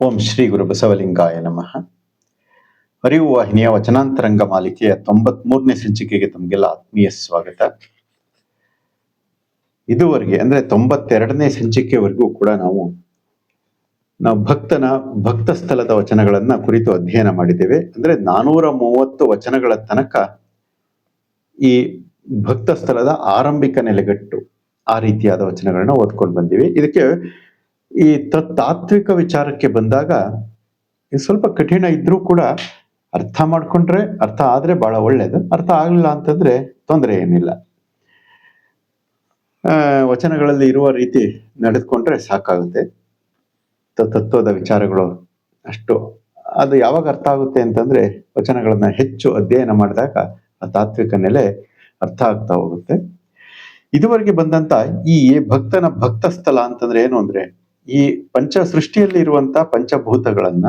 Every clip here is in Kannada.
ಓಂ ಶ್ರೀ ಗುರು ಬಸವಲಿಂಗಾಯ ನಮಃ. ಅರಿವು ವಾಹಿನಿಯ ವಚನಾಂತರಂಗ ಮಾಲಿಕೆಯ 93ನೇ ಸಂಚಿಕೆಗೆ ತಮಗೆಲ್ಲ ಆತ್ಮೀಯ ಸ್ವಾಗತ. ಇದುವರೆಗೆ ಅಂದ್ರೆ 92ನೇ ಸಂಚಿಕೆವರೆಗೂ ಕೂಡ ನಾವು ಭಕ್ತ ಸ್ಥಳದ ವಚನಗಳನ್ನ ಕುರಿತು ಅಧ್ಯಯನ ಮಾಡಿದ್ದೇವೆ. ಅಂದ್ರೆ 430 ವಚನಗಳ ತನಕ ಈ ಭಕ್ತ ಸ್ಥಳದ ಆರಂಭಿಕ ನೆಲೆಗಟ್ಟು ಆ ರೀತಿಯಾದ ವಚನಗಳನ್ನ ಓದ್ಕೊಂಡು ಬಂದಿವಿ. ಇದಕ್ಕೆ ಈ ತಾತ್ವಿಕ ವಿಚಾರಕ್ಕೆ ಬಂದಾಗ ಇದು ಸ್ವಲ್ಪ ಕಠಿಣ ಇದ್ರೂ ಕೂಡ ಅರ್ಥ ಆದ್ರೆ ಬಹಳ ಒಳ್ಳೇದು. ಅರ್ಥ ಆಗ್ಲಿಲ್ಲ ಅಂತಂದ್ರೆ ತೊಂದರೆ ಏನಿಲ್ಲ. ವಚನಗಳಲ್ಲಿ ಇರುವ ರೀತಿ ನಡೆದುಕೊಂಡ್ರೆ ಸಾಕಾಗುತ್ತೆ. ತತ್ವದ ವಿಚಾರಗಳು ಅಷ್ಟು ಅದು ಯಾವಾಗ ಅರ್ಥ ಆಗುತ್ತೆ ಅಂತಂದ್ರೆ ವಚನಗಳನ್ನ ಹೆಚ್ಚು ಅಧ್ಯಯನ ಮಾಡಿದಾಗ ಆ ತಾತ್ವಿಕ ನೆಲೆ ಅರ್ಥ ಆಗ್ತಾ ಹೋಗುತ್ತೆ. ಇದುವರೆಗೆ ಬಂದಂತ ಈ ಭಕ್ತ ಸ್ಥಳ ಅಂತಂದ್ರೆ ಏನು ಅಂದ್ರೆ ಈ ಪಂಚ ಸೃಷ್ಟಿಯಲ್ಲಿ ಇರುವಂತ ಪಂಚಭೂತಗಳನ್ನ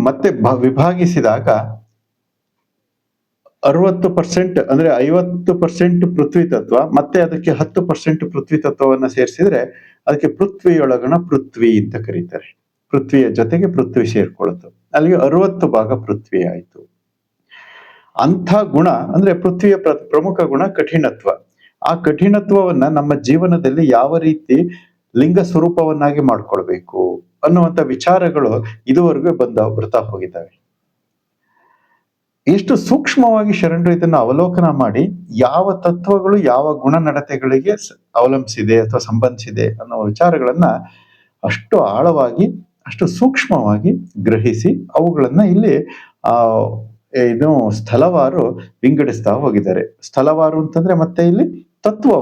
ಮತ್ತೆ ವಿಭಾಗಿಸಿದಾಗ 60% ಅಂದ್ರೆ 50% ಪೃಥ್ವಿ ತತ್ವ, ಮತ್ತೆ ಅದಕ್ಕೆ 10% ಪೃಥ್ವಿ ತತ್ವವನ್ನ ಸೇರಿಸಿದ್ರೆ ಅದಕ್ಕೆ ಪೃಥ್ವಿಯೊಳಗಣ ಪೃಥ್ವಿ ಅಂತ ಕರೀತಾರೆ. ಪೃಥ್ವಿಯ ಜೊತೆಗೆ ಪೃಥ್ವಿ ಸೇರ್ಕೊಳ್ತು, ಅಲ್ಲಿಗೆ 60 ಭಾಗ ಪೃಥ್ವಿ ಆಯ್ತು. ಅಂಥ ಗುಣ ಅಂದ್ರೆ ಪೃಥ್ವಿಯ ಪ್ರಮುಖ ಗುಣ ಕಠಿಣತ್ವ. ಆ ಕಠಿಣತ್ವವನ್ನ ನಮ್ಮ ಜೀವನದಲ್ಲಿ ಯಾವ ರೀತಿ ಲಿಂಗ ಸ್ವರೂಪವನ್ನಾಗಿ ಮಾಡ್ಕೊಳ್ಬೇಕು ಅನ್ನುವಂಥ ವಿಚಾರಗಳು ಇದುವರೆಗೂ ಬರ್ತಾ ಹೋಗಿದ್ದಾವೆ. ಎಷ್ಟು ಸೂಕ್ಷ್ಮವಾಗಿ ಶರಣರು ಇದನ್ನು ಅವಲೋಕನ ಮಾಡಿ ಯಾವ ತತ್ವಗಳು ಯಾವ ಗುಣನಡತೆಗಳಿಗೆ ಅವಲಂಬಿಸಿದೆ ಅಥವಾ ಸಂಬಂಧಿಸಿದೆ ಅನ್ನೋ ವಿಚಾರಗಳನ್ನ ಅಷ್ಟು ಆಳವಾಗಿ ಅಷ್ಟು ಸೂಕ್ಷ್ಮವಾಗಿ ಗ್ರಹಿಸಿ ಅವುಗಳನ್ನ ಇಲ್ಲಿ ಇದು ಸ್ಥಳವಾರು ವಿಂಗಡಿಸ್ತಾ ಹೋಗಿದ್ದಾರೆ. ಸ್ಥಳವಾರು ಅಂತಂದ್ರೆ ಮತ್ತೆ ಇಲ್ಲಿ ತತ್ವ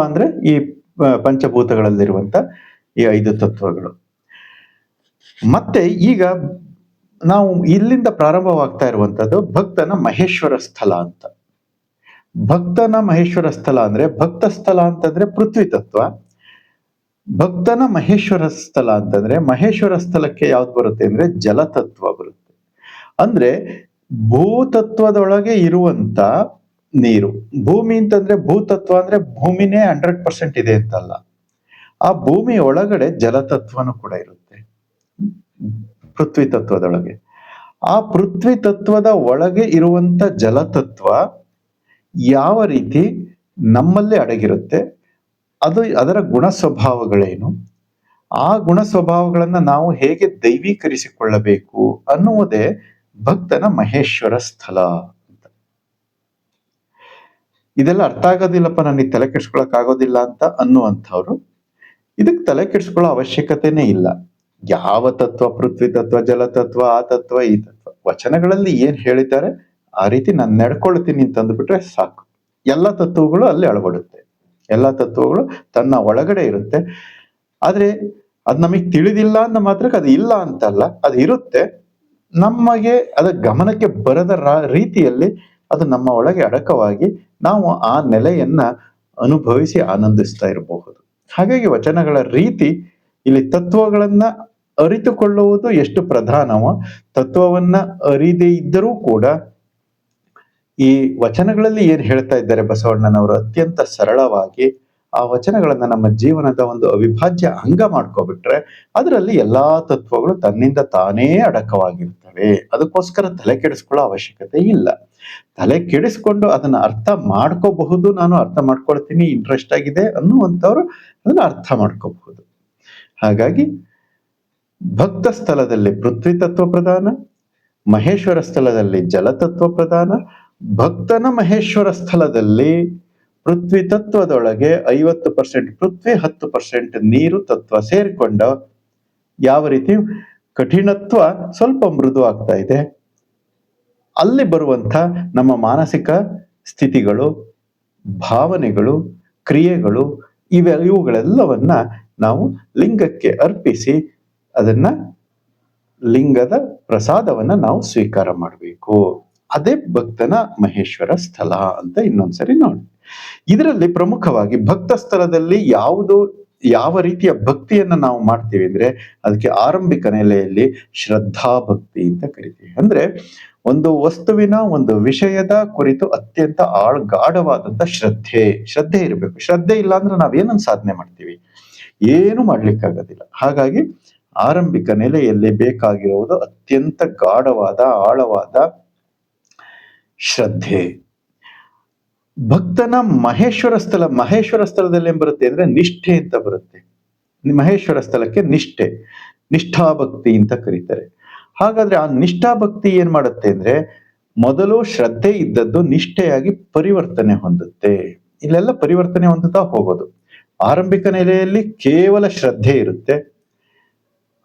ಅಂದ್ರೆ ಈ ಪಂಚಭೂತಗಳಲ್ಲಿರುವಂತ ಈ 5 ತತ್ವಗಳು. ಮತ್ತೆ ಈಗ ನಾವು ಇಲ್ಲಿಂದ ಪ್ರಾರಂಭವಾಗ್ತಾ ಇರುವಂತದ್ದು ಭಕ್ತನ ಮಹೇಶ್ವರ ಸ್ಥಳ ಅಂತ. ಭಕ್ತನ ಮಹೇಶ್ವರ ಸ್ಥಳ ಅಂದ್ರೆ ಭಕ್ತ ಸ್ಥಳ ಅಂತಂದ್ರೆ ಪೃಥ್ವಿ ತತ್ವ. ಭಕ್ತನ ಮಹೇಶ್ವರ ಸ್ಥಳ ಅಂತಂದ್ರೆ ಮಹೇಶ್ವರ ಸ್ಥಳಕ್ಕೆ ಯಾವ್ದು ಬರುತ್ತೆ ಅಂದ್ರೆ ಜಲತತ್ವ ಬರುತ್ತೆ. ಅಂದ್ರೆ ಭೂತತ್ವದೊಳಗೆ ಇರುವಂತ ನೀರು. ಭೂಮಿ ಅಂತಂದ್ರೆ ಭೂತತ್ವ ಅಂದ್ರೆ ಭೂಮಿನೇ 100% ಇದೆ ಅಂತಲ್ಲ, ಆ ಭೂಮಿ ಒಳಗಡೆ ಜಲತತ್ವನು ಕೂಡ ಇರುತ್ತೆ ಪೃಥ್ವಿ ತತ್ವದೊಳಗೆ. ಆ ಪೃಥ್ವಿ ತತ್ವದ ಒಳಗೆ ಇರುವಂತ ಜಲತತ್ವ ಯಾವ ರೀತಿ ನಮ್ಮಲ್ಲಿ ಅಡಗಿರುತ್ತೆ, ಅದರ ಗುಣ ಸ್ವಭಾವಗಳೇನು, ಆ ಗುಣ ಸ್ವಭಾವಗಳನ್ನ ನಾವು ಹೇಗೆ ದೈವೀಕರಿಸಿಕೊಳ್ಳಬೇಕು ಅನ್ನುವುದೇ ಭಕ್ತನ ಮಹೇಶ್ವರ ಸ್ಥಳ ಅಂತ. ಇದೆಲ್ಲ ಅರ್ಥ ಆಗೋದಿಲ್ಲಪ್ಪ, ನನಗೆ ತಲೆ ಕೆಡ್ಸ್ಕೊಳಕ್ ಆಗೋದಿಲ್ಲ ಅಂತ ಅನ್ನುವಂಥವ್ರು ಇದಕ್ಕೆ ತಲೆ ಕೆಡ್ಸ್ಕೊಳ್ಳೋ ಅವಶ್ಯಕತೆನೇ ಇಲ್ಲ. ಯಾವ ತತ್ವ, ಪೃಥ್ವಿ ತತ್ವ, ಜಲತತ್ವ, ಆ ತತ್ವ, ಈ ತತ್ವ, ವಚನಗಳಲ್ಲಿ ಏನ್ ಹೇಳಿದ್ದಾರೆ ಆ ರೀತಿ ನಾನು ನಡ್ಕೊಳ್ತೀನಿ ಅಂತ ಅಂದ್ಬಿಟ್ರೆ ಸಾಕು. ಎಲ್ಲ ತತ್ವಗಳು ಅಲ್ಲಿ ಅಳವಡುತ್ತೆ, ಎಲ್ಲ ತತ್ವಗಳು ತನ್ನ ಒಳಗಡೆ ಇರುತ್ತೆ. ಆದ್ರೆ ಅದ್ ನಮಗ್ ತಿಳಿದಿಲ್ಲ ಅಂದ ಮಾತ್ರಕ್ಕೆ ಅದು ಇಲ್ಲ ಅಂತಲ್ಲ, ಅದು ಇರುತ್ತೆ. ನಮಗೆ ಅದ ಗಮನಕ್ಕೆ ಬರದ ರೀತಿಯಲ್ಲಿ ಅದು ನಮ್ಮ ಒಳಗೆ ಅಡಕವಾಗಿ ನಾವು ಆ ನೆಲೆಯನ್ನ ಅನುಭವಿಸಿ ಆನಂದಿಸ್ತಾ ಇರಬಹುದು. ಹಾಗಾಗಿ ವಚನಗಳ ರೀತಿ ಇಲ್ಲಿ ತತ್ವಗಳನ್ನ ಅರಿತುಕೊಳ್ಳುವುದು ಎಷ್ಟು ಪ್ರಧಾನವೋ, ತತ್ವವನ್ನ ಅರಿದೇ ಇದ್ದರೂ ಕೂಡ ಈ ವಚನಗಳಲ್ಲಿ ಏನ್ ಹೇಳ್ತಾ ಇದ್ದಾರೆ ಬಸವಣ್ಣನವರು ಅತ್ಯಂತ ಸರಳವಾಗಿ ಆ ವಚನಗಳನ್ನ ನಮ್ಮ ಜೀವನದ ಒಂದು ಅವಿಭಾಜ್ಯ ಅಂಗ ಮಾಡ್ಕೊಬಿಟ್ರೆ ಅದರಲ್ಲಿ ಎಲ್ಲಾ ತತ್ವಗಳು ತನ್ನಿಂದ ತಾನೇ ಅಡಕವಾಗಿರ್ತವೆ. ಅದಕ್ಕೋಸ್ಕರ ತಲೆ ಕೆಡಿಸ್ಕೊಳ್ಳೋ ಅವಶ್ಯಕತೆ ಇಲ್ಲ. ತಲೆ ಕೆಡಿಸ್ಕೊಂಡು ಅದನ್ನ ಅರ್ಥ ಮಾಡ್ಕೋಬಹುದು, ನಾನು ಅರ್ಥ ಮಾಡ್ಕೊಳ್ತೀನಿ, ಇಂಟ್ರೆಸ್ಟ್ ಆಗಿದೆ ಅನ್ನುವಂಥವ್ರು ಅದನ್ನ ಅರ್ಥ ಮಾಡ್ಕೋಬಹುದು. ಹಾಗಾಗಿ ಭಕ್ತ ಸ್ಥಳದಲ್ಲಿ ಪೃಥ್ವಿ ತತ್ವ ಪ್ರಧಾನ, ಮಹೇಶ್ವರ ಸ್ಥಳದಲ್ಲಿ ಜಲತತ್ವ ಪ್ರಧಾನ. ಭಕ್ತನ ಮಹೇಶ್ವರ ಸ್ಥಳದಲ್ಲಿ ಪೃಥ್ವಿ ತತ್ವದೊಳಗೆ 50% ಪೃಥ್ವಿ, 10% ನೀರು ತತ್ವ ಸೇರಿಕೊಂಡ ಯಾವ ರೀತಿ ಕಠಿಣತ್ವ ಸ್ವಲ್ಪ ಮೃದು ಆಗ್ತಾ ಇದೆ, ಅಲ್ಲಿ ಬರುವಂತ ನಮ್ಮ ಮಾನಸಿಕ ಸ್ಥಿತಿಗಳು, ಭಾವನೆಗಳು, ಕ್ರಿಯೆಗಳು ಇವುಗಳೆಲ್ಲವನ್ನ ನಾವು ಲಿಂಗಕ್ಕೆ ಅರ್ಪಿಸಿ ಅದನ್ನ ಲಿಂಗದ ಪ್ರಸಾದವನ್ನ ನಾವು ಸ್ವೀಕಾರ ಮಾಡಬೇಕು. ಅದೇ ಭಕ್ತನ ಮಹೇಶ್ವರ ಸ್ಥಳ ಅಂತ ಇನ್ನೊಂದ್ಸರಿ ನೋಡಿ. ಇದರಲ್ಲಿ ಪ್ರಮುಖವಾಗಿ ಭಕ್ತ ಸ್ಥಳದಲ್ಲಿ ಯಾವ ರೀತಿಯ ಭಕ್ತಿಯನ್ನ ನಾವು ಮಾಡ್ತೀವಿ ಅಂದ್ರೆ ಅದಕ್ಕೆ ಆರಂಭಿಕ ನೆಲೆಯಲ್ಲಿ ಶ್ರದ್ಧಾ ಭಕ್ತಿ ಅಂತ ಕರಿತೀವಿ. ಅಂದ್ರೆ ಒಂದು ವಸ್ತುವಿನ ಒಂದು ವಿಷಯದ ಕುರಿತು ಅತ್ಯಂತ ಗಾಢವಾದಂತ ಶ್ರದ್ಧೆ ಇರಬೇಕು. ಶ್ರದ್ಧೆ ಇಲ್ಲ ಅಂದ್ರೆ ನಾವೇನನ್ನ ಸಾಧನೆ ಮಾಡ್ತೀವಿ? ಏನು ಮಾಡ್ಲಿಕ್ಕಾಗೋದಿಲ್ಲ. ಹಾಗಾಗಿ ಆರಂಭಿಕ ನೆಲೆಯಲ್ಲಿ ಬೇಕಾಗಿರುವುದು ಅತ್ಯಂತ ಗಾಢವಾದ ಆಳವಾದ ಶ್ರದ್ಧೆ. ಭಕ್ತನ ಮಹೇಶ್ವರ ಸ್ಥಳದಲ್ಲಿ ಏನ್ ಬರುತ್ತೆ ಅಂದ್ರೆ ನಿಷ್ಠೆ ಅಂತ ಬರುತ್ತೆ. ಮಹೇಶ್ವರ ಸ್ಥಳಕ್ಕೆ ನಿಷ್ಠೆ, ನಿಷ್ಠಾಭಕ್ತಿ ಅಂತ ಕರೀತಾರೆ. ಹಾಗಾದ್ರೆ ಆ ನಿಷ್ಠಾಭಕ್ತಿ ಏನ್ ಮಾಡುತ್ತೆ ಅಂದ್ರೆ ಮೊದಲು ಶ್ರದ್ಧೆ ಇದ್ದದ್ದು ನಿಷ್ಠೆಯಾಗಿ ಪರಿವರ್ತನೆ ಹೊಂದುತ್ತೆ. ಇಲ್ಲೆಲ್ಲ ಪರಿವರ್ತನೆ ಹೊಂದುತ್ತಾ ಹೋಗೋದು. ಆರಂಭಿಕ ನೆಲೆಯಲ್ಲಿ ಕೇವಲ ಶ್ರದ್ಧೆ ಇರುತ್ತೆ.